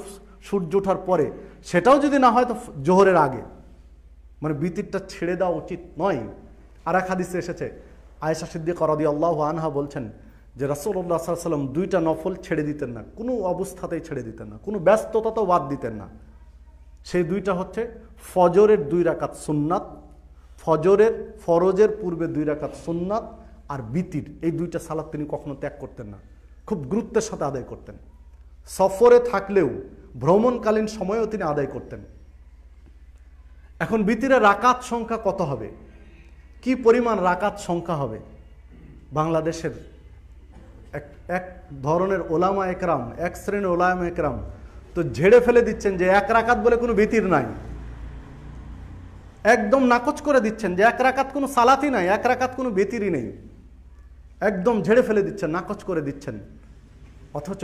সূর্য ওঠার পরে, সেটাও যদি না হয় তো জোহরের আগে। মানে বিতিরটা ছেড়ে দেওয়া উচিত নয়। আর এক হাদিসে এসেছে, আয়েশা সিদ্দিকা রাদিয়াল্লাহু আনহা বলছেন যে রাসূলুল্লাহ সাল্লাল্লাহু আলাইহি ওয়াসাল্লাম 2টা নফল ছেড়ে দিতেন না, কোনো অবস্থাতেই ছেড়ে দিতেন না, কোনো ব্যস্ততাতেও বাদ দিতেন না। সেই 2টা হচ্ছে ফজরের 2 রাকাত সুন্নাত, ফরজের পূর্বে 2 রাকাত সুন্নাত, আর বিতির। এই 2টা সালাত তিনি কখনো ত্যাগ করতেন না, খুব গুরুত্বের সাথে আদায় করতেন। সফরে থাকলেও, ভ্রমণকালীন সময়েও তিনি আদায় করতেন। এখন বিতিরের রাকাত সংখ্যা কত হবে, কি পরিমাণ রাকাত সংখ্যা হবে? বাংলাদেশের এক ধরনের ওলামা একরাম, এক শ্রেণীর ওলামা একরাম তো ঝেড়ে ফেলে দিচ্ছেন যে এক রাকাত বলে কোনো ভিতির নাই, একদম নাকচ করে দিচ্ছেন যে এক রাকাত কোনো সালাতই নাই, এক রাকাত কোনো ভিতিরই নেই, একদম ঝেড়ে ফেলে দিচ্ছেন, নাকচ করে দিচ্ছেন। অথচ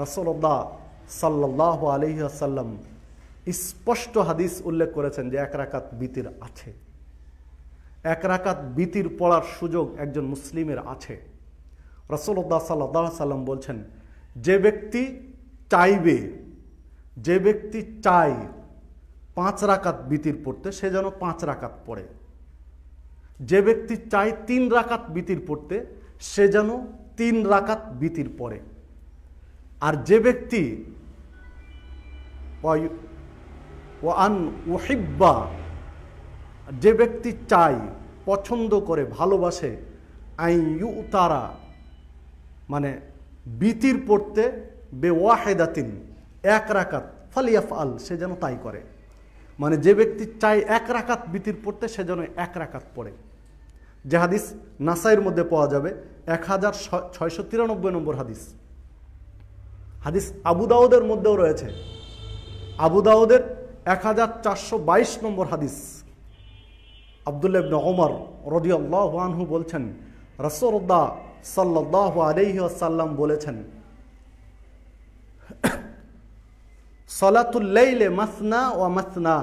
রাসূলুল্লাহ সাল্লাল্লাহু আলাইহি ওয়াসাল্লাম স্পষ্ট হাদিস উল্লেখ করেছেন যে এক রাকাত ভিতির আছে, এক রাকাত ভিতির পড়ার সুযোগ একজন মুসলিমের আছে। রাসূলুল্লাহ সাল্লাল্লাহু আলাইহি ওয়াসাল্লাম বলছেন, যে ব্যক্তি চাইবে, যে ব্যক্তি চায় 5 রাকাত ভিতির পড়তে, সে যেন 5 রাকাত পড়ে। যে ব্যক্তি চায় 3 রাকাত ভিতির পড়তে, সে যেন 3 রাকাত ভিতির পড়ে। আর যে ব্যক্তি যে ব্যক্তি চায়, পছন্দ করে, ভালোবাসে, তারা মানে ভিতির পড়তে বেওয়াহেদাতিন, 1 রাকাত, ফালিয়াফআল, সে যেন তাই করে। মানে যে ব্যক্তি চায় 1 রাকাত ভিতির পড়তে, সে যেন 1 রাকাত পড়ে। যে হাদিস নাসাইর মধ্যে পাওয়া যাবে 1693 নম্বর হাদিস। হাদিস আবু দাউদের মধ্যেও রয়েছে, আবু দাউদের 1422 নম্বর হাদিস। আব্দুল্লাহ ইবনে ওমর রাদিয়াল্লাহু আনহু বলছেন, রাসূলুল্লাহ সাল্লাল্লাহু আলাইহি ওয়াসাল্লাম বলেছেন, সালাতুল লাইলে মাসনা ওয়া মাসনা,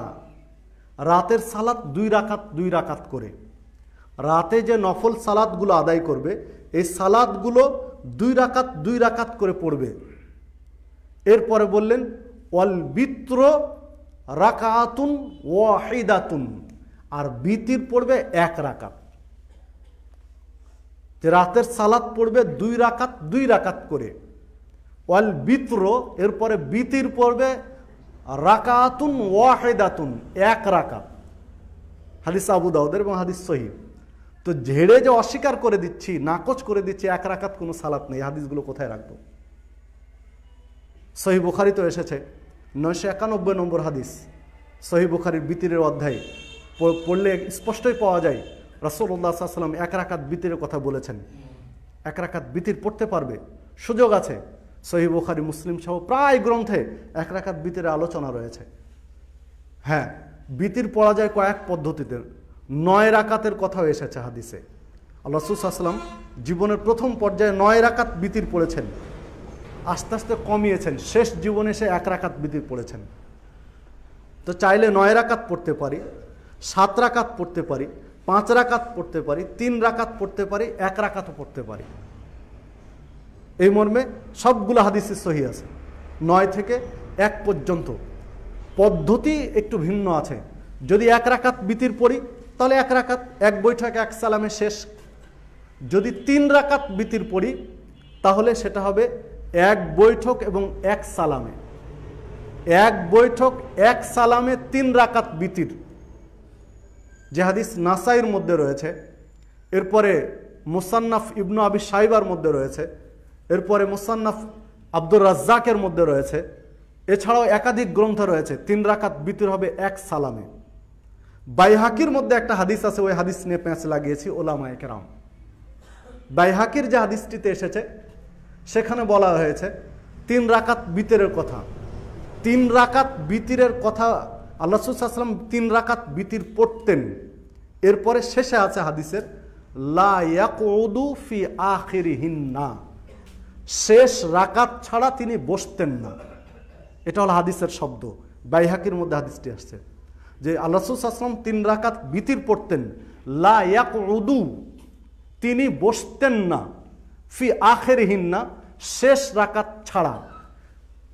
রাতের সালাত 2 রাকাত 2 রাকাত করে। রাতে যে নফল সালাতগুলো আদায় করবে, এই সালাতগুলো 2 রাকাত 2 রাকাত করে পড়বে। এরপরে বললেন, ওয়াল বিত্র রাকাতুন ওয়াহিদাতুন, আর বিতির পড়বে 1 রাকাত। যে রাতের সালাত পড়বে 2 রাকাত 2 রাকাত করে। ওয়াল বিত্র, এরপরে বিতির পড়বে রাকাতুন ওয়াহিদাতুন, 1 রাকাত। হাদিস আবু দাউদের এবং হাদিস সহিহ। তো ঝেড়ে যে অস্বীকার করে দিচ্ছি, নাকচ করে দিচ্ছি 1 রাকাত কোনো সালাত নেই, হাদিসগুলো কোথায় রাখবো? সহিহ বুখারী তো এসেছে 991 নম্বর হাদিস। সহিহ বুখারীর বিতিরের অধ্যায় পড়লে স্পষ্টই পাওয়া যায় রাসূলুল্লাহ সাল্লাল্লাহু আলাইহি ওয়াসাল্লাম 1 রাকাত বিতিরের কথা বলেছেন। 1 রাকাত বিতির পড়তে পারবে, সুযোগ আছে। সহিহ বুখারী, মুসলিম সহ প্রায় গ্রন্থে 1 রাকাত বিতিরের আলোচনা রয়েছে। হ্যাঁ, বিতির পড়া যায় কয়েক পদ্ধতিতে। 9 রাকাতের কথাও এসেছে হাদিসে। আল্লাহ রাসূল সাল্লাল্লাহু আলাইহি ওয়াসাল্লাম জীবনের প্রথম পর্যায়ে 9 রাকাত বিতির পড়েছেন, আস্তে আস্তে কমিয়েছেন, শেষ জীবনে সে 1 রাকাত বিতির পড়েছেন। তো চাইলে 9 রাকাত পড়তে পারি, 7 রাকাত পড়তে পারি, 5 রাকাত পড়তে পারি, 3 রাকাত পড়তে পারি, 1 রাকাতও পড়তে পারি। এই মর্মে সবগুলো হাদিসে সহিহ আছে। 9 থেকে 1 পর্যন্ত পদ্ধতি একটু ভিন্ন আছে। যদি 1 রাকাত বিতির পড়ি, তাহলে 1 রাকাত 1 বৈঠক 1 সালামে শেষ। যদি 3 রাকাত বিতির পড়ি, তাহলে সেটা হবে 1 বৈঠক এবং 1 সালামে। 1 বৈঠক 1 সালামে 3 রাকাত বিতির, যে হাদিস নাসাইর মধ্যে রয়েছে। এরপরে মুসান্নাফ ইবনু আবি শাইবার মধ্যে রয়েছে। এরপরে মুসান্নাফ আব্দুর রাজ্জাকের মধ্যে রয়েছে। এছাড়াও একাধিক গ্রন্থ রয়েছে। 3 রাকাত বিতির হবে 1 সালামে। বাইহাকির মধ্যে একটা হাদিস আছে, ওই হাদিস নিয়ে প্যাঁচ লাগিয়েছি ওলামায়ে কেরাম। বাইহাকির যে হাদিসটিতে এসেছে, সেখানে বলা হয়েছে 3 রাকাত বিতিরের কথা। 3 রাকাত বিতিরের কথা আল্লাহ রাসূল সাল্লাল্লাহু আলাইহি ওয়াসাল্লাম 3 রাকাত বিতির পড়তেন। এরপরে শেষে আছে হাদিসের, লা ইয়াকুদু ফি আখিরিহিন্না, শেষ রাকাত ছাড়া তিনি বসতেন না। এটা হলো হাদিসের শব্দ। বাইহাকির মধ্যে হাদিসটি আসছে যে আল্লাহ রাসূল সাল্লাল্লাহু আলাইহি ওয়াসাল্লাম 3 রাকাত বিতির পড়তেন, লা ইয়াকুদু, তিনি বসতেন না, ফি আখিরিহিন্না, শেষ রাকাত ছাড়া।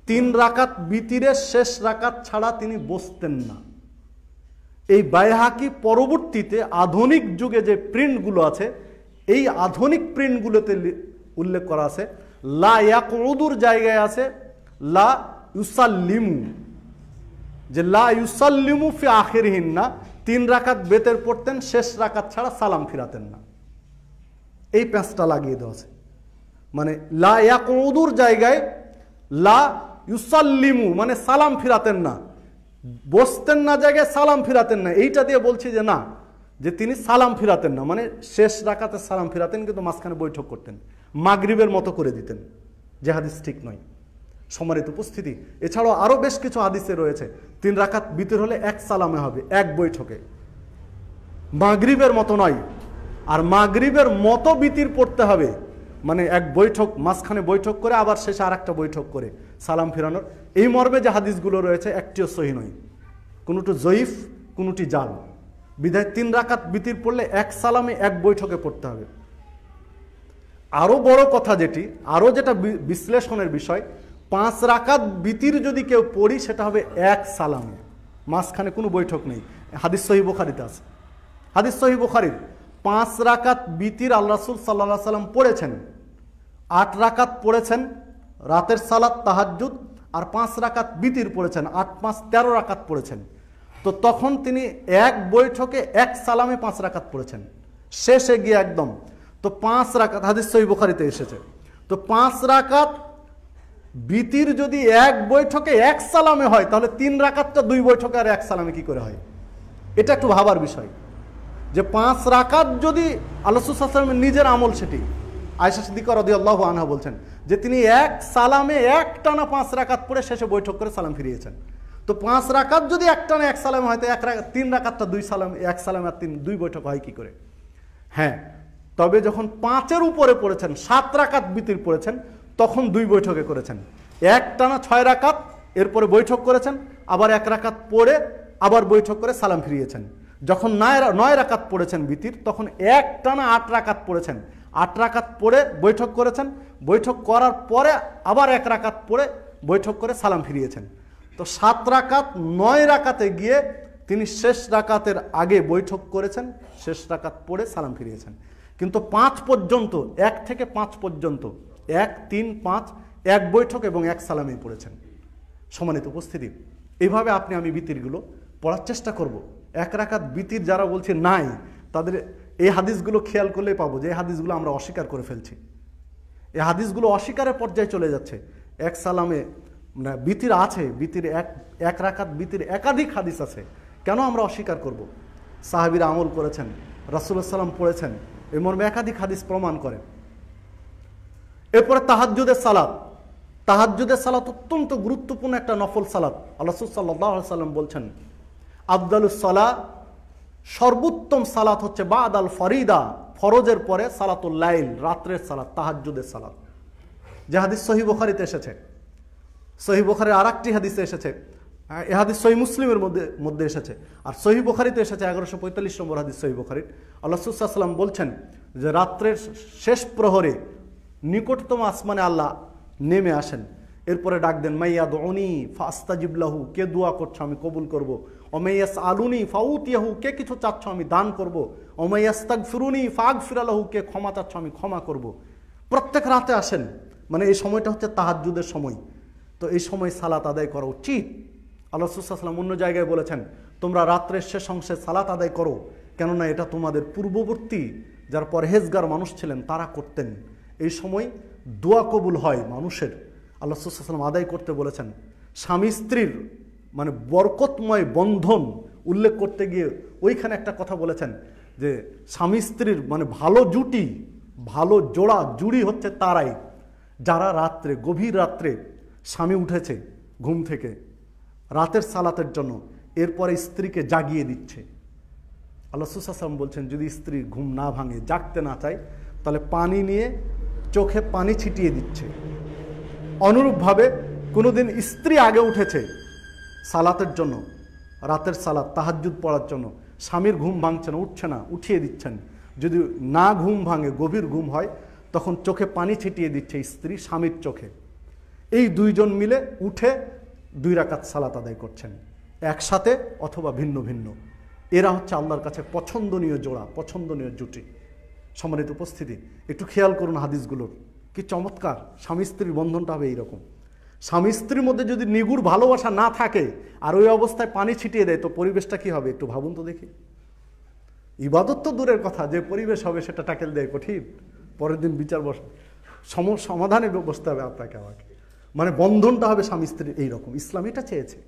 3 রাকাত বিতিরের শেষ রাকাত ছাড়া তিনি বসতেন না। এই বাইহাকি পরবর্তীতে আধুনিক যুগে যে প্রিন্টগুলো আছে, এই আধুনিক প্রিন্টগুলোতে উল্লেখ করা আছে লা ইয়াকুদুর জায়গায় আছে লা ইউসাল্লিমু, যে লা ইউসাল্লিমু ফি আখিরিহিন্না, 3 রাকাত বেতের পড়তেন, শেষ রাকাত ছাড়া সালাম ফিরাতেন না। এই প্যাঁচটা লাগিয়ে দেওয়া আছে। মানে লা ইয়াকুদুর জায়গায় লা ইউসাল্লিমু, মানে সালাম ফিরাতেন না, বসতেন না জায়গায় সালাম ফিরাতেন না। এইটা দিয়ে বলছি যে না, যে তিনি সালাম ফিরাতেন না, মানে শেষ রাকাতে সালাম ফিরাতেন, কিন্তু মাঝখানে বৈঠক করতেন, মাগরিবের মতো করে দিতেন, যে হাদিস ঠিক নয়। সম্মানিত উপস্থিতি, এছাড়াও আরও বেশ কিছু হাদিসে রয়েছে 3 রাকাত বিতির হলে 1 সালামে হবে, এক বৈঠকে, মাগরিবের মতো নয়। আর মাগরিবের মতো বিতির পড়তে হবে, মানে এক বৈঠক, মাঝখানে বৈঠক করে আবার শেষে আর একটা বৈঠক করে সালাম ফিরানোর। এই মর্মে যে হাদিসগুলো রয়েছে একটিও সহি নয়, কোনোটি জয়ীফ, কোনোটি জাল। বিধায় 3 রাকাত বিতির পড়লে 1 সালামে 1 বৈঠকে পড়তে হবে। আরও বড় কথা যেটি, আরও যেটা বিশ্লেষণের বিষয়, 5 রাকাত বিতির যদি কেউ পড়ি সেটা হবে 1 সালামে, মাঝখানে কোনো বৈঠক নেই। হাদিস সহিহ বুখারীতে আছে, হাদিস সহিহ বুখারীর 5 রাকাত বিতির আল্লাহ রাসূল সাল্লাল্লাহু আলাইহি সাল্লাম পড়েছেন। 8 রাকাত পড়েছেন রাতের সালাত তাহাজ্জুদ, আর 5 রাকাত বিতির পড়েছেন, 8 5 13 রাকাত পড়েছেন। তো তখন তিনি এক বৈঠকে 1 সালামে 5 রাকাত পড়েছেন, শেষে গিয়ে একদম। তো 5 রাকাত, হাদিস সহিহ বুখারীতে এসেছে। তো 5 রাকাত বিতির যদি এক বৈঠকে 1 সালামে হয়, তাহলে 3 রাকাতটা 2 বৈঠকে আর 1 সালামে কি করে হয়? এটা একটু ভাবার বিষয়, যে 5 রাকাত যদি আল্লাহ রাসূল সাল্লাল্লাহু আলাইহি ওয়াসাল্লামের নিজের আমল, সেটি আয়েশা সিদ্দিকা রাদিয়াল্লাহু আনহা বলছেন যে তিনি 1 সালামে একটানা 5 রাকাত পড়ে শেষে বৈঠক করে সালাম ফিরিয়েছেন। তো 5 রাকাত যদি একটানা 1 সালামে হয়, তো 3 রাকাতটা 2 সালাম, 1 সালামে আর 2 বৈঠক হয় কি করে? হ্যাঁ, তবে যখন 5-এর উপরে পড়েছেন, 7 রাকাত বিতির পড়েছেন, তখন 2 বৈঠকে করেছেন। একটানা 6 রাকাত, এরপরে বৈঠক করেছেন, আবার 1 রাকাত পড়ে আবার বৈঠক করে সালাম ফিরিয়েছেন। যখন 9 রাকাত পড়েছেন বিতির, তখন একটানা 8 রাকাত পড়েছেন, 8 রাকাত পড়ে বৈঠক করেছেন, বৈঠক করার পরে আবার 1 রাকাত পড়ে বৈঠক করে সালাম ফিরিয়েছেন। তো 7 রাকাত 9 রাকাতে গিয়ে তিনি শেষ রাকাতের আগে বৈঠক করেছেন, শেষ রাকাত পড়ে সালাম ফিরিয়েছেন। কিন্তু 5 পর্যন্ত, 1 থেকে 5 পর্যন্ত 1 3 5 এক বৈঠক এবং 1 সালামেই পড়েছেন। সম্মানিত উপস্থিতি, এইভাবে আপনি আমি বিতিরগুলো পড়ার চেষ্টা করব। 1 রাকাত বিতির যারা বলছে নাই, তাদের এই হাদিসগুলো খেয়াল করলেই পাবো যে এই হাদিসগুলো আমরা অস্বীকার করে ফেলছি। এই হাদিসগুলো অস্বীকারের পর্যায়ে চলে যাচ্ছে। 1 সালামে বিতির আছে, বিতির 1 রাকাত বিতির একাধিক হাদিস আছে, কেন আমরা অস্বীকার করব? সাহাবীরা আমল করেছেন, রাসূলুল্লাহ সাল্লাম পড়েছেন, এই মর্মে একাধিক হাদিস প্রমাণ করে। এরপরে তাহাজ্জুদের সালাত। তাহাজ্জুদের সালাত অত্যন্ত গুরুত্বপূর্ণ একটা নফল সালাত। আল্লাহ রাসূল সাল্লাল্লাহু আলাইহি সাল্লাম বলছেন, আফদালুস সালাত, সর্বোত্তম সালাত হচ্ছে বাদাল ফরিদা, ফরজের পরে সালাতুল লাইল, রাত্রের সালাত, তাহাজ্জুদের সালাত। যে হাদিস সহিহ বুখারীতে এসেছে, সহিহ বুখারীর আরেকটি হাদিসে এসেছে, এই হাদিস সহিহ মুসলিমের মধ্যে এসেছে, আর সহিহ বুখারীতে এসেছে 1145 নম্বর হাদিস সহিহ বুখারীর। আল্লাহ রাসূল সাল্লাল্লাহু আলাইহি ওয়াসাল্লাম বলছেন যে রাত্রের শেষ প্রহরে নিকটতম আসমানে আল্লাহ নেমে আসেন, এরপরে ডাক দেন, মাইয়াদউনি ফাস্তাজিব লাহু, কে দোয়া করছো আমি কবুল করব। ওমাইয়াস আলুনি ফাউতিয়াহু, কে কিছু চাচ্ছ আমি দান করব। ওমাইয়াস্তাগফিরুনি ফাগফির লাহু, কে ক্ষমা চাচ্ছ আমি ক্ষমা করব। প্রত্যেক রাতে আসেন, মানে এই সময়টা হচ্ছে তাহাজ্জুদের সময়। তো এই সময় সালাত আদায় করা উচিত। আল্লাহ রাসূল সাল্লাল্লাহু আলাইহি ওয়াসাল্লাম অন্য জায়গায় বলেছেন, তোমরা রাত্রের শেষ অংশে সালাত আদায় করো, কেননা এটা তোমাদের পূর্ববর্তী যারা পরহেজগার মানুষ ছিলেন তারা করতেন। এই সময় দোয়া কবুল হয় মানুষের। আল্লাহ রাসূল সাল্লাল্লাহু আলাইহি ওয়াসাল্লাম আদায় করতে বলেছেন। স্বামী স্ত্রীর মানে বরকতময় বন্ধন উল্লেখ করতে গিয়ে ওইখানে একটা কথা বলেছেন যে স্বামী স্ত্রীর মানে ভালো জুটি, ভালো জোড়া জুড়ি হচ্ছে তারাই যারা রাত্রে, গভীর রাত্রে স্বামী উঠেছে ঘুম থেকে রাতের সালাতের জন্য, এরপরে স্ত্রীকে জাগিয়ে দিচ্ছে। আল্লাহ রাসূল সাল্লাল্লাহু আলাইহি ওয়াসাল্লাম বলছেন, যদি স্ত্রীর ঘুম না ভাঙে, জাগতে না চায়, তাহলে পানি নিয়ে চোখে পানি ছিটিয়ে দিচ্ছে। অনুরূপভাবে কোনোদিন স্ত্রী আগে উঠেছে সালাতের জন্য, রাতের সালাত তাহাজ্জুদ পড়ার জন্য, স্বামীর ঘুম ভাঙছে না, উঠছে না, উঠিয়ে দিচ্ছেন। যদি না ঘুম ভাঙে, গভীর ঘুম হয়, তখন চোখে পানি ছিটিয়ে দিচ্ছে স্ত্রী স্বামীর চোখে। এই 2 জন মিলে উঠে 2 রাকাত সালাত আদায় করছেন, একসাথে অথবা ভিন্ন ভিন্ন। এরা হচ্ছে আল্লাহর কাছে পছন্দনীয় জোড়া, পছন্দনীয় জুটি। সম্মানিত উপস্থিতি, একটু খেয়াল করুন হাদিসগুলোর, কি চমৎকার। স্বামী স্ত্রীর বন্ধনটা হবে এইরকম। স্বামী স্ত্রীর মধ্যে যদি নিগুড় ভালোবাসা না থাকে আর ওই অবস্থায় পানি ছিটিয়ে দেয়, তো পরিবেশটা কি হবে একটু ভাবুন তো দেখি। ইবাদত তো দূরের কথা, যে পরিবেশ হবে সেটা টাকেল দেয় কঠিন। পরের দিন বিচার সমাধানে বসতে হবে আপনাকে আমাকে। মানে বন্ধনটা হবে স্বামী স্ত্রীর এইরকম। ইসলাম এটা চেয়েছে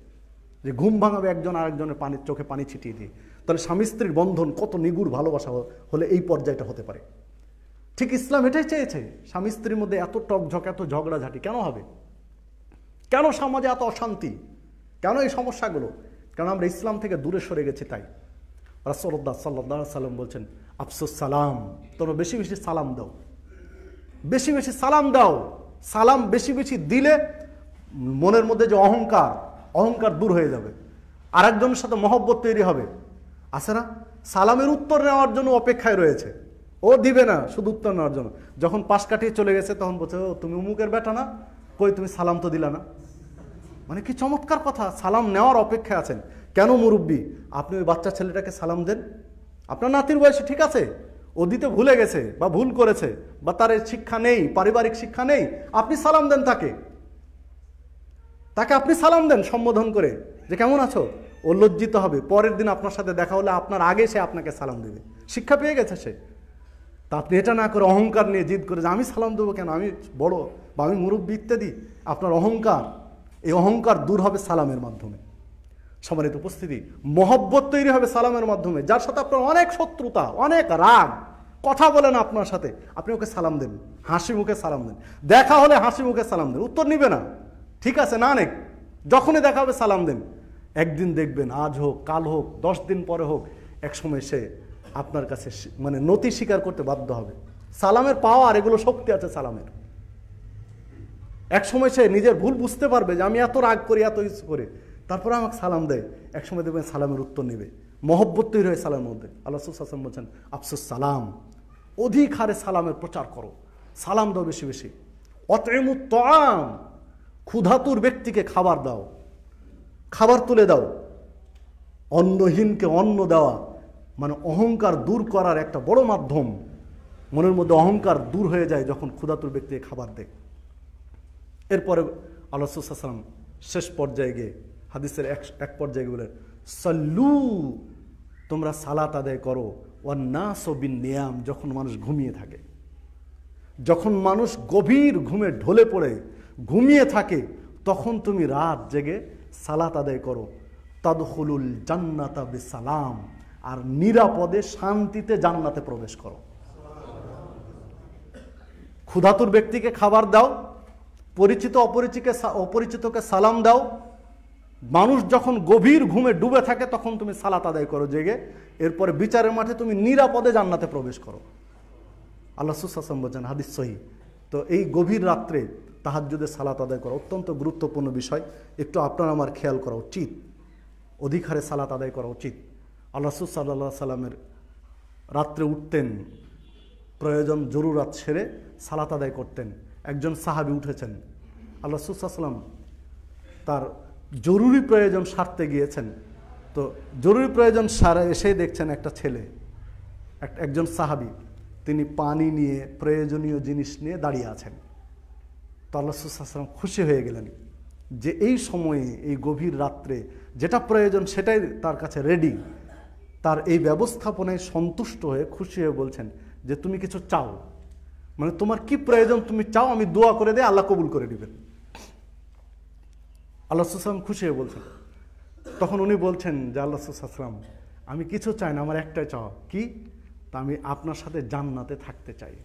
যে ঘুম ভাঙাবে একজন আরেকজনের চোখে পানি ছিটিয়ে দিয়ে। তাহলে স্বামী স্ত্রীর বন্ধন কত নিগুড় ভালোবাসা হলে এই পর্যায়টা হতে পারে। ঠিক ইসলাম এটাই চেয়েছে। স্বামী স্ত্রীর মধ্যে এত টকঝক, এত ঝগড়াঝাটি কেন হবে? কেন সমাজে এত অশান্তি, কেন এই সমস্যাগুলো? কারণ আমরা ইসলাম থেকে দূরে সরে গেছি। তাই রাসূলুল্লাহ সাল্লাল্লাহু আলাইহি সাল্লাম বলছেন, আফসুস সালাম, তোমরা বেশি বেশি সালাম দাও, বেশি বেশি সালাম দাও। সালাম বেশি বেশি দিলে মনের মধ্যে যে অহংকার দূর হয়ে যাবে, আরেকজনের সাথে মহব্বত তৈরি হবে। আছে না, সালামের উত্তর নেওয়ার জন্য অপেক্ষায় রয়েছে, ও দিবে না শুধু উত্তর নেওয়ার জন্য। যখন পাশ কাটিয়ে চলে গেছে তখন বলছে, ও তুমি অমুকের বেটা না, কই তুমি সালাম তো দিলা না। মানে কি চমৎকার কথা, সালাম নেওয়ার অপেক্ষায় আছেন। কেন মুরব্বী, আপনি ওই বাচ্চা ছেলেটাকে সালাম দেন। আপনার নাতির বয়সে ঠিক আছে, ও দিতে ভুলে গেছে বা ভুল করেছে বা তার শিক্ষা নেই, পারিবারিক শিক্ষা নেই, আপনি সালাম দেন তাকে আপনি সালাম দেন সম্বোধন করে যে কেমন আছো। ও লজ্জিত হবে, পরের দিন আপনার সাথে দেখা হলে আপনার আগে সে আপনাকে সালাম দেবে, শিক্ষা পেয়ে গেছে সে। তা আপনি এটা না করে অহংকার নিয়ে জিদ করে যে আমি সালাম দেবো কেন, আমি বড় বা আমি মুরব্বী ইত্যাদি, আপনার অহংকার, এই অহংকার দূর হবে সালামের মাধ্যমে। সম্মানিত উপস্থিতি, মহব্বত তৈরি হবে সালামের মাধ্যমে। যার সাথে আপনার অনেক শত্রুতা, অনেক রাগ, কথা বলে না আপনার সাথে, আপনি ওকে সালাম দেন, হাসি মুখে সালাম দেন। দেখা হলে হাসি মুখে সালাম দেন, উত্তর নিবে না, ঠিক আছে না নেক, যখনই দেখা হবে সালাম দেন। একদিন দেখবেন, আজ হোক কাল হোক 10 দিন পরে হোক, এক সময় সে আপনার কাছে মানে নতি স্বীকার করতে বাধ্য হবে। সালামের পাওয়ার, এগুলো শক্তি আছে সালামের। এক সময় সে নিজের ভুল বুঝতে পারবে যে আমি এত রাগ করি, এত কিছু করে, তারপরে আমাকে সালাম দেয়। এক সময় দেখবেন সালামের উত্তর নেবে, মহব্বত তৈরি হয় সালামের মধ্যে। আল্লাহ রাসূল সাল্লাল্লাহু আলাইহি ওয়াসাল্লাম বলছেন, আফসুস সালাম, অধিক হারে সালামের প্রচার করো, সালাম দাও বেশি বেশি। অতঈমুত তাআম, ক্ষুধাতুর ব্যক্তিকে খাবার দাও, খাবার তুলে দাও। অন্নহীনকে অন্ন দেওয়া মানে অহংকার দূর করার একটা বড় মাধ্যম। মনের মধ্যে অহংকার দূর হয়ে যায় যখন ক্ষুধাতুর ব্যক্তিকে খাবার দেয়। এরপরে আল্লাহ রাসূল সাল্লাল্লাহু আলাইহি ওয়াসাল্লাম শেষ পর্যায়ে গিয়ে হাদিসের এক পর্যায়ে বলেন, সাল্লু, তোমরা সালাত আদায় করো, ওয়ান নাসু বিন নিয়াম, যখন মানুষ ঘুমিয়ে থাকে, যখন মানুষ গভীর ঘুমে ঢলে পড়ে ঘুমিয়ে থাকে, তখন তুমি রাত জেগে সালাত আদায় করো। তাদখুলুল জান্নাতা বিসালাম, আর নিরাপদে শান্তিতে জান্নাতে প্রবেশ করো। ক্ষুধাতুর ব্যক্তিকে খাবার দাও, পরিচিত অপরিচিতকে সালাম দাও। মানুষ যখন গভীর ঘুমে ডুবে থাকে তখন তুমি সালাত আদায় করো জেগে। এরপরে বিচারের মাঠে তুমি নিরাপদে জান্নাতে প্রবেশ করো। আল্লাহ রাসূল সাল্লাল্লাহু আলাইহি ওয়াসাল্লাম বলেন, হাদিস সহিহ। তো এই গভীর রাত্রে তাহাজ্জুদে সালাত আদায় করা অত্যন্ত গুরুত্বপূর্ণ বিষয়, একটু আপনার আমার খেয়াল করা উচিত, অধিক হারে সালাত আদায় করা উচিত। আল্লাহ রাসূল সাল্লাল্লাহু আলাইহি ওয়াসাল্লামের রাত্রে উঠতেন, প্রয়োজন জরুরাত সেরে সালাত আদায় করতেন। একজন সাহাবী উঠেছেন, আল্লাহ রাসূল সাল্লাল্লাহু আলাইহি ওয়াসাল্লাম তার জরুরি প্রয়োজন সারতে গিয়েছেন। তো জরুরি প্রয়োজন সারে এসেই দেখছেন একটা ছেলে, একজন সাহাবী, তিনি পানি নিয়ে, প্রয়োজনীয় জিনিস নিয়ে দাঁড়িয়ে আছেন। তো আল্লাহ রাসূল সাল্লাল্লাহু আলাইহি ওয়াসাল্লাম খুশি হয়ে গেলেন যে এই সময়ে, এই গভীর রাত্রে যেটা প্রয়োজন সেটাই তার কাছে রেডি। তার এই ব্যবস্থাপনায় সন্তুষ্ট হয়ে খুশি হয়ে বলছেন যে তুমি কিছু চাও, মানে তোমার কি প্রয়োজন তুমি চাও, আমি দোয়া করে দেই, আল্লাহ কবুল করে নেবেন। আল্লাহ রাসূল সাল্লাল্লাহু আলাইহি ওয়াসাল্লাম খুশি হয়ে বলছেন। তখন উনি বলছেন যে আল্লাহ রাসূল সাল্লাল্লাহু আলাইহি ওয়াসাল্লাম, আমি কিছু চাই না, আমার একটাই চাওয়া, কি? তা আমি আপনার সাথে জান্নাতে থাকতে চাই।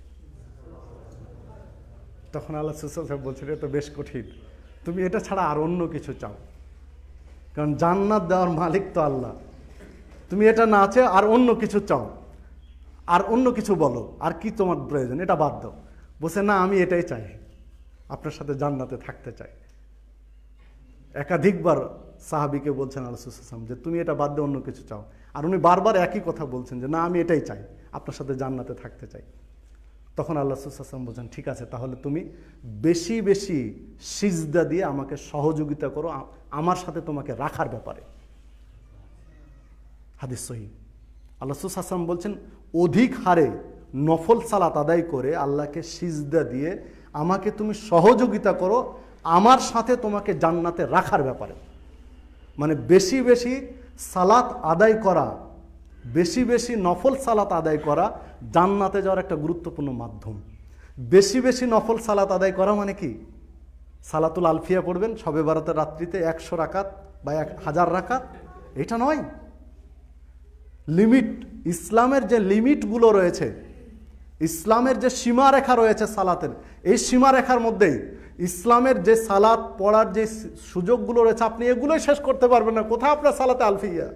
তখন আল্লাহ রাসূল সাল্লাল্লাহু আলাইহি ওয়াসাল্লাম বলছেন, এটা তো বেশ কঠিন, তুমি এটা ছাড়া আর অন্য কিছু চাও, কারণ জান্নাত দেওয়ার মালিক তো আল্লাহ। তুমি এটা না চেয়ে আর অন্য কিছু চাও, আর অন্য কিছু বলো, আর কি তোমার প্রয়োজন, এটা বাদ দাও। বলছে, না আমি এটাই চাই, আপনার সাথে জান্নাতে থাকতে চাই। একাধিকবার সাহাবীকে বলছেন আল্লাহ রাসূল সাল্লাল্লাহু আলাইহি ওয়াসাল্লাম যে তুমি এটা বাদ দিয়ে অন্য কিছু চাও, আর উনি বারবার একই কথা বলছেন যে না আমি এটাই চাই, আপনার সাথে জান্নাতে থাকতে চাই। তখন আল্লাহ রাসূল সাল্লাল্লাহু আলাইহি ওয়াসাল্লাম বলছেন, ঠিক আছে, তাহলে তুমি বেশি বেশি সিজদা দিয়ে আমাকে সহযোগিতা করো আমার সাথে তোমাকে রাখার ব্যাপারে। হাদিস সহিহ। আল্লাহ রাসূল সাল্লাল্লাহু আলাইহি ওয়াসাল্লাম বলছেন, অধিক হারে নফল সালাত আদায় করে আল্লাহকে সিজদা দিয়ে আমাকে তুমি সহযোগিতা করো আমার সাথে তোমাকে জান্নাতে রাখার ব্যাপারে। মানে বেশি বেশি সালাত আদায় করা, বেশি বেশি নফল সালাত আদায় করা জান্নাতে যাওয়ার একটা গুরুত্বপূর্ণ মাধ্যম। বেশি বেশি নফল সালাত আদায় করা মানে কি? সালাতুল আলফিয়া পড়বেন শবে বরাতের রাত্রিতে 100 রাকাত বা 1000 রাকাত, এটা নয়। লিমিট, ইসলামের যে লিমিটগুলো রয়েছে, ইসলামের যে সীমারেখা রয়েছে সালাতের, এই সীমারেখার মধ্যেই ইসলামের যে সালাত পড়ার যে সুযোগগুলো রয়েছে আপনি এগুলোই শেষ করতে পারবেন না। কোথায় আপনার সালাতে আলফিয়া?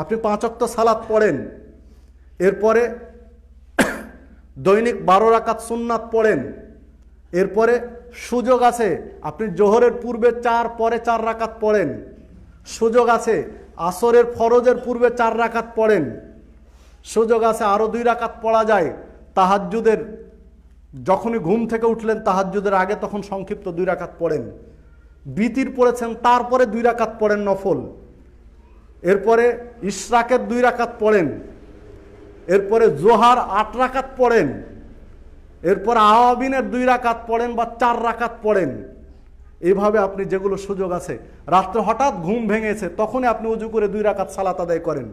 আপনি 5 ওয়াক্ত সালাত পড়েন, এরপরে দৈনিক 12 রাকাত সুন্নাত পড়েন, এরপরে সুযোগ আছে আপনি জোহরের পূর্বে 4, পরে 4 রাকাত পড়েন, সুযোগ আছে আসরের ফরজের পূর্বে 4 রাকাত পড়েন, সুযোগ আছে আরও 2 রাকাত পড়া যায় তাহাজ্জুদের, যখনই ঘুম থেকে উঠলেন তাহাজ্জুদের আগে তখন সংক্ষিপ্ত 2 রাকাত পড়েন, বিতির পড়েছেন তারপরে 2 রাকাত পড়েন নফল, এরপরে ইশরাকের 2 রাকাত পড়েন, এরপরে জোহার 8 রাকাত পড়েন, এরপর আওয়াবিনের 2 রাকাত পড়েন বা 4 রাকাত পড়েন। এইভাবে আপনি যেগুলো সুযোগ আছে, রাত্রে হঠাৎ ঘুম ভেঙেছে তখনই আপনি উজু করে 2 রাকাত সালাত আদায় করেন।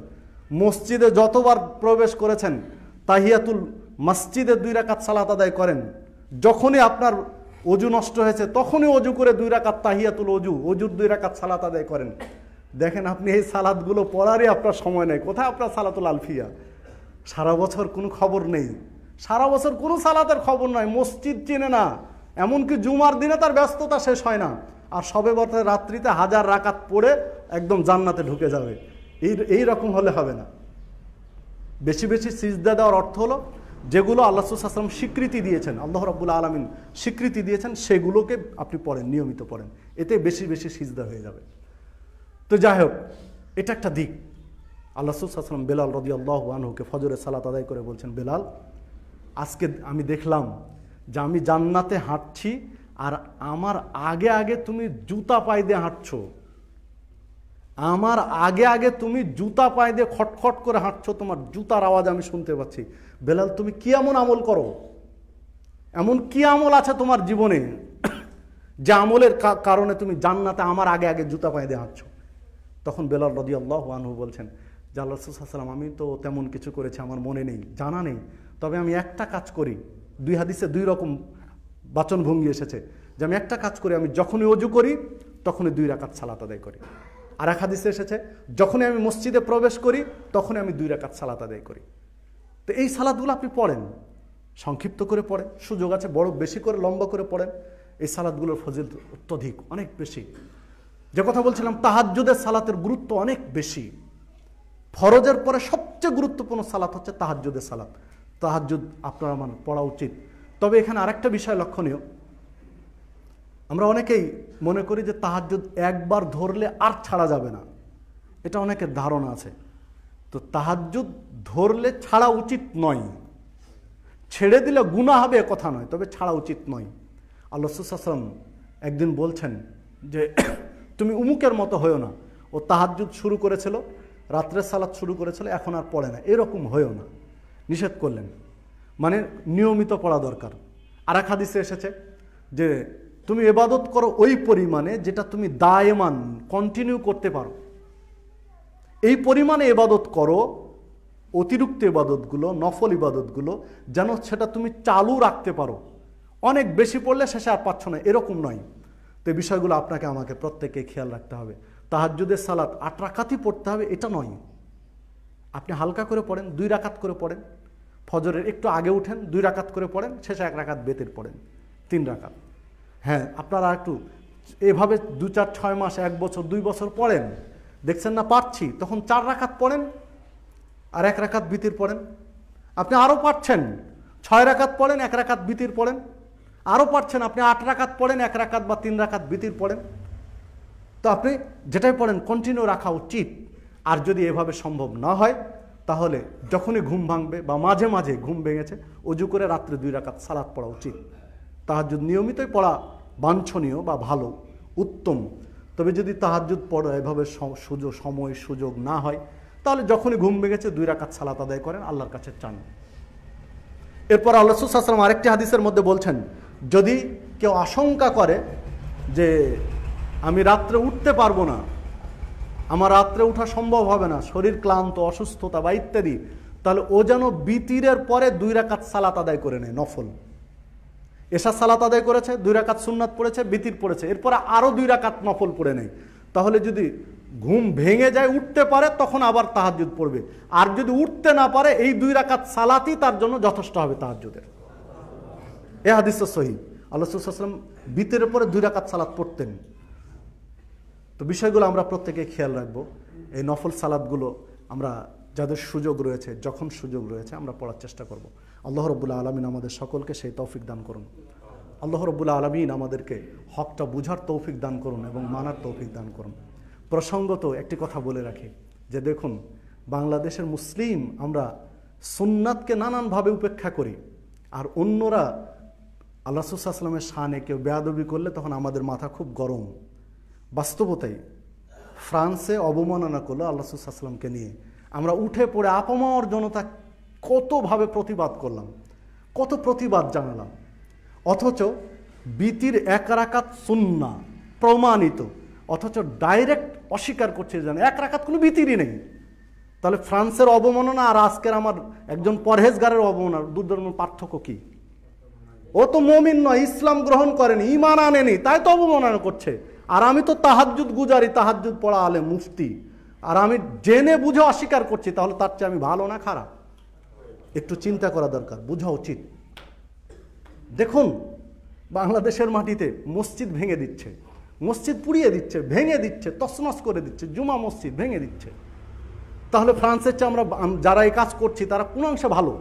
মসজিদে যতবার প্রবেশ করেছেন তাহিয়াতুল মসজিদে 2 রাকাত সালাত আদায় করেন। যখনই আপনার অজু নষ্ট হয়েছে তখনই অজু করে 2 রাকাত তাহিয়াতুল অজুর 2 রাকাত সালাত আদায় করেন। দেখেন আপনি এই সালাতগুলো পড়ারই আপনার সময় নেই। কোথায় আপনার সালাতুল আলফিয়া? সারা বছর কোনো খবর নেই, সারা বছর কোনো সালাতের খবর নয়, মসজিদ চেনে না, এমনকি জুমার দিনে তার ব্যস্ততা শেষ হয় না, আর শবে বরাতের রাত্রিতে 1000 রাকাত পড়ে একদম জান্নাতে ঢুকে যাবে। এই রকম হলে হবে না। বেশি বেশি সিজদা দেওয়ার অর্থ হলো যেগুলো আল্লাহ রাসূল সাল্লাল্লাহু আলাইহি ওয়াসাল্লাম স্বীকৃতি দিয়েছেন, আল্লাহ রাব্বুল আলামিন স্বীকৃতি দিয়েছেন, সেগুলোকে আপনি পড়েন, নিয়মিত পড়েন, এতে বেশি বেশি সিজদা হয়ে যাবে। তো যাই হোক, এটা একটা দিক। আল্লাহ রাসূল সাল্লাল্লাহু আলাইহি ওয়াসাল্লাম বেলাল রাদিয়াল্লাহু আনহুকে ফজরের সালাত আদায় করে বলছেন, বেলাল, আজকে আমি দেখলাম যে আমি জান্নাতে হাঁটছি আর আমার আগে আগে তুমি জুতা পায়ে দিয়ে হাঁটছো, আমার আগে আগে তুমি জুতা পায়ে দিয়ে খটখট করে হাঁটছো, তোমার জুতার আওয়াজ আমি শুনতে পাচ্ছি। বেলাল, তুমি কি এমন আমল করো, এমন কি আমল আছে তোমার জীবনে যে আমলের কারণে তুমি জান্নাতে আমার আগে আগে জুতা পায়ে দিয়ে হাঁটছো? তখন বেলাল রাদিয়াল্লাহু আনহু বলছেন যে আল্লাহ রাসূল সাল্লাল্লাহু আলাইহি ওয়াসাল্লাম, আমি তো তেমন কিছু করেছি আমার মনে নেই, জানা নেই, তবে আমি একটা কাজ করি। 2 হাদিসে 2 রকম বাচনভঙ্গি এসেছে যে আমি একটা কাজ করি, আমি যখনই অজু করি তখনই 2 রাকাত সালাত আদায় করি। আর এক হাদিসে এসেছে যখনই আমি মসজিদে প্রবেশ করি তখনই আমি 2 রাকাত সালাত আদায় করি। তো এই সালাতগুলো আপনি পড়েন, সংক্ষিপ্ত করে পড়েন, সুযোগ আছে বড় বেশি করে লম্বা করে পড়েন। এই সালাতগুলোর ফজিলত অত্যধিক, অনেক বেশি। যে কথা বলছিলাম, তাহাজ্জুদের সালাতের গুরুত্ব অনেক বেশি। ফরজের পরে সবচেয়ে গুরুত্বপূর্ণ সালাত হচ্ছে তাহাজ্জুদের সালাত। তাহাজ্জুদ আপনার আমার পড়া উচিত। তবে এখানে আরেকটা বিষয় লক্ষণীয়, আমরা অনেকেই মনে করি যে তাহাজ্জুদ একবার ধরলে আর ছাড়া যাবে না, এটা অনেকের ধারণা আছে। তো তাহাজ্জুদ ধরলে ছাড়া উচিত নয়, ছেড়ে দিলে গুনাহ হবে কথা নয়, তবে ছাড়া উচিত নয়। আল্লাহ রাসূল সাল্লাল্লাহু আলাইহি ওয়াসাল্লাম একদিন বলছেন যে তুমি উমুকের মতো হয়েও না, ও তাহাজ্জুদ শুরু করেছিল, রাত্রের সালাত শুরু করেছিল, এখন আর পড়ে না, এরকম হয়েও না, নিষেধ করলেন। মানে নিয়মিত পড়া দরকার। আর এক হাদিসে এসেছে যে তুমি ইবাদত করো ওই পরিমাণে যেটা তুমি দায়মান কন্টিনিউ করতে পারো, এই পরিমাণে ইবাদত করো, অতিরিক্ত ইবাদতগুলো, নফল ইবাদতগুলো যেন সেটা তুমি চালু রাখতে পারো। অনেক বেশি পড়লে শেষে আর পাচ্ছ না, এরকম নয়। তো এই বিষয়গুলো আপনাকে আমাকে প্রত্যেককে খেয়াল রাখতে হবে। তাহাজ্জুদের সালাত 8 রাকাতই পড়তে হবে এটা নয়, আপনি হালকা করে পড়েন, 2 রাকাত করে পড়েন, ফজরের একটু আগে উঠেন, 2 রাকাত করে পড়েন, শেষে 1 রাকাত বেতের পড়েন, 3 রাকাত। হ্যাঁ, আপনারা একটু এভাবে 2, 4, 6 মাস, 1 বছর, 2 বছর পড়েন, দেখছেন না পারছি, তখন 4 রাকাত পড়েন আর 1 রাকাত বিতির পড়েন। আপনি আরও পারছেন, 6 রাকাত পড়েন, 1 রাকাত বিতির পড়েন। আরও পারছেন, আপনি 8 রাকাত পড়েন, 1 রাকাত বা 3 রাকাত বিতির পড়েন। তো আপনি যেটাই পড়েন কন্টিনিউ রাখা উচিত। আর যদি এভাবে সম্ভব না হয় তাহলে যখনই ঘুম ভাঙবে বা মাঝে মাঝে ঘুম ভেঙেছে, অজু করে রাত্রে 2 রাকাত সালাত পড়া উচিত। তাহাজ্জুদ নিয়মিতই পড়া বাঞ্ছনীয় বা ভালো, উত্তম। তবে যদি তাহাজ্জুদ পড়া এভাবে সময় সুযোগ না হয় তাহলে যখনই ঘুম ভেঙেছে 2 রাকাত সালাত আদায় করেন, আল্লাহর কাছে চান। এরপর আল্লাহ রাসূল সাল্লাল্লাহু আলাইহি ওয়াসাল্লাম আরেকটি হাদিসের মধ্যে বলছেন, যদি কেউ আশঙ্কা করে যে আমি রাত্রে উঠতে পারবো না, আমার রাত্রে ওঠা সম্ভব হবে না, শরীর ক্লান্ত, অসুস্থতা বা ইত্যাদি, তাহলে ও যেন বিতিরের পরে 2 রাকাত সালাত আদায় করে নেয়, নফল। এশা সালাত আদায় করেছে, 2 রাকাত সুন্নাত পড়েছে, বিতির পড়েছে, এরপরে আরও 2 রাকাত নফল পড়ে নেয়। তাহলে যদি ঘুম ভেঙে যায়, উঠতে পারে, তখন আবার তাহাজ্জুদ পড়বে। আর যদি উঠতে না পারে, এই 2 রাকাত সালাতই তার জন্য যথেষ্ট হবে তাহাজ্জুদের। এ হাদিস সহিহ। আল্লাহ রাসূল সাল্লাল্লাহু আলাইহি ওয়াসাল্লাম বিতরের পরে 2 রাকাত সালাত পড়তেন। তো বিষয়গুলো আমরা প্রত্যেকে খেয়াল রাখবো। এই নফল সালাতগুলো আমরা যাদের সুযোগ রয়েছে, যখন সুযোগ রয়েছে আমরা পড়ার চেষ্টা করব। আল্লাহ রাব্বুল আলামিন আমাদের সকলকে সেই তৌফিক দান করুন। আল্লাহ রাব্বুল আলামিন আমাদেরকে হকটা বুঝার তৌফিক দান করুন এবং মানার তৌফিক দান করুন। প্রসঙ্গত একটি কথা বলে রাখি যে দেখুন, বাংলাদেশের মুসলিম আমরা সুন্নাতকে নানানভাবে উপেক্ষা করি, আর অন্যরা আল্লাহ রাসূল সাল্লাল্লাহু আলাইহি ওয়াসাল্লামের শানে কেউ বেয়াদবি করলে তখন আমাদের মাথা খুব গরম। বাস্তবতাই ফ্রান্সে অবমাননা করলো আল্লাহ রাসূল সাল্লাল্লাহু আলাইহি ওয়াসাল্লামকে নিয়ে, আমরা উঠে পড়ে আপামর জনতা কতভাবে প্রতিবাদ করলাম, কত প্রতিবাদ জানালাম, অথচ বিতির 1 রাকাত সুন্নাহ প্রমাণিত, অথচ ডাইরেক্ট অস্বীকার করছে জানে 1 রাকাত কোনো বিতিরই নেই। তাহলে ফ্রান্সের অবমাননা আর আজকের আমার একজন পরহেজগারের অবমাননা, দুটোর পার্থক্য কি? ও তো মুমিন নয়, ইসলাম গ্রহণ করেনি, ঈমান আনেনি, তাই তো অবমাননা করছে। আর আমি তো তাহাজ্জুদ গুজারি, তাহাজ্জুদ পড়া আলেম, মুফতি, আর আমি জেনে বুঝে অস্বীকার করছি, তাহলে তার চেয়ে আমি ভালো না খারাপ? একটু চিন্তা করা দরকার, বোঝা উচিত। দেখুন, বাংলাদেশের মাটিতে মসজিদ ভেঙে দিচ্ছে, মসজিদ পুড়িয়ে দিচ্ছে, ভেঙে দিচ্ছে, তছনছ করে দিচ্ছে, জুমা মসজিদ ভেঙে দিচ্ছে। তাহলে ফ্রান্সের চেয়ে আমরা যারা এই কাজ করছি তারা কোন অংশে ভালো?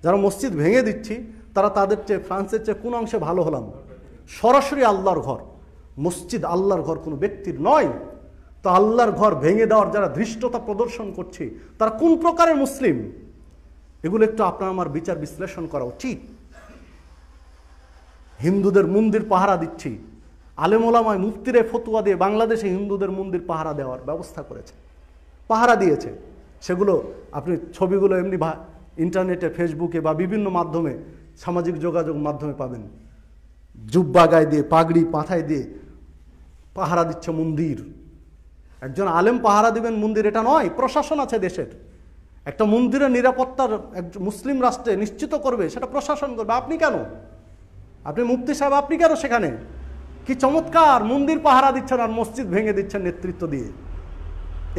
যারা মসজিদ ভেঙে দিচ্ছি তারা তাদের চেয়ে, ফ্রান্সের চেয়ে কোন অংশে ভালো হলাম? সরাসরি আল্লাহর ঘর, মসজিদ আল্লাহর ঘর, কোনো ব্যক্তির নয়। তো আল্লাহর ঘর ভেঙে দেওয়ার যারা ধৃষ্টতা প্রদর্শন করছে তারা কোন প্রকারের মুসলিম? এগুলো একটু আপনার আমার বিচার বিশ্লেষণ করা উচিত। হিন্দুদের মন্দির পাহারা দিচ্ছি, আলেম ওলামায় মুফতিরে ফতুয়া দিয়ে বাংলাদেশে হিন্দুদের মন্দির পাহারা দেওয়ার ব্যবস্থা করেছে, পাহারা দিয়েছে। সেগুলো আপনি ছবিগুলো এমনি ইন্টারনেটে, ফেসবুকে বা বিভিন্ন মাধ্যমে, সামাজিক যোগাযোগ মাধ্যমে পাবেন। জুব্বা গায়ে দিয়ে, পাগড়ি মাথায় দিয়ে পাহারা দিচ্ছে মন্দির। একজন আলেম পাহারা দিবেন মন্দির, এটা নয়। প্রশাসন আছে দেশের, একটা মন্দিরের নিরাপত্তার মুসলিম রাষ্ট্রে নিশ্চিত করবে, সেটা প্রশাসন করবে। আপনি কেন? আপনি মুফতি সাহেব, আপনি কেন সেখানে? কি চমৎকার মন্দির পাহারা দিচ্ছেন আর মসজিদ ভেঙে দিচ্ছেন নেতৃত্ব দিয়ে।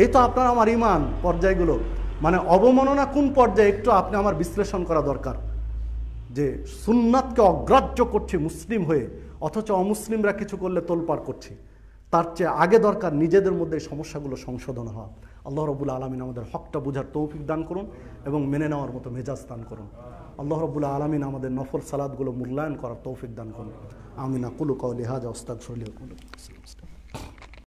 এই তো আপনার আমার ইমান পর্যায়গুলো, মানে অবমাননা কোন পর্যায়ে একটু আপনি আমার বিশ্লেষণ করা দরকার। যে সুন্নাতকে অগ্রাহ্য করছি মুসলিম হয়ে, অথচ অমুসলিমরা কিছু করলে তোলপাড় করছি। তার চেয়ে আগে দরকার নিজেদের মধ্যে এই সমস্যাগুলো সংশোধন হওয়া। আল্লাহ রাব্বুল আলামিন আমাদের হকটা বুঝার তৌফিক দান করুন এবং মেনে নেওয়ার মতো মেজাজ দান করুন। আল্লাহ রাব্বুল আলামিন আমাদের নফল সালাতগুলো মূল্যায়ন করার তৌফিক দান করুন। আমিন। আকুলু কওলি হাযা ওয়াস্তাগফিরুল্লাহ।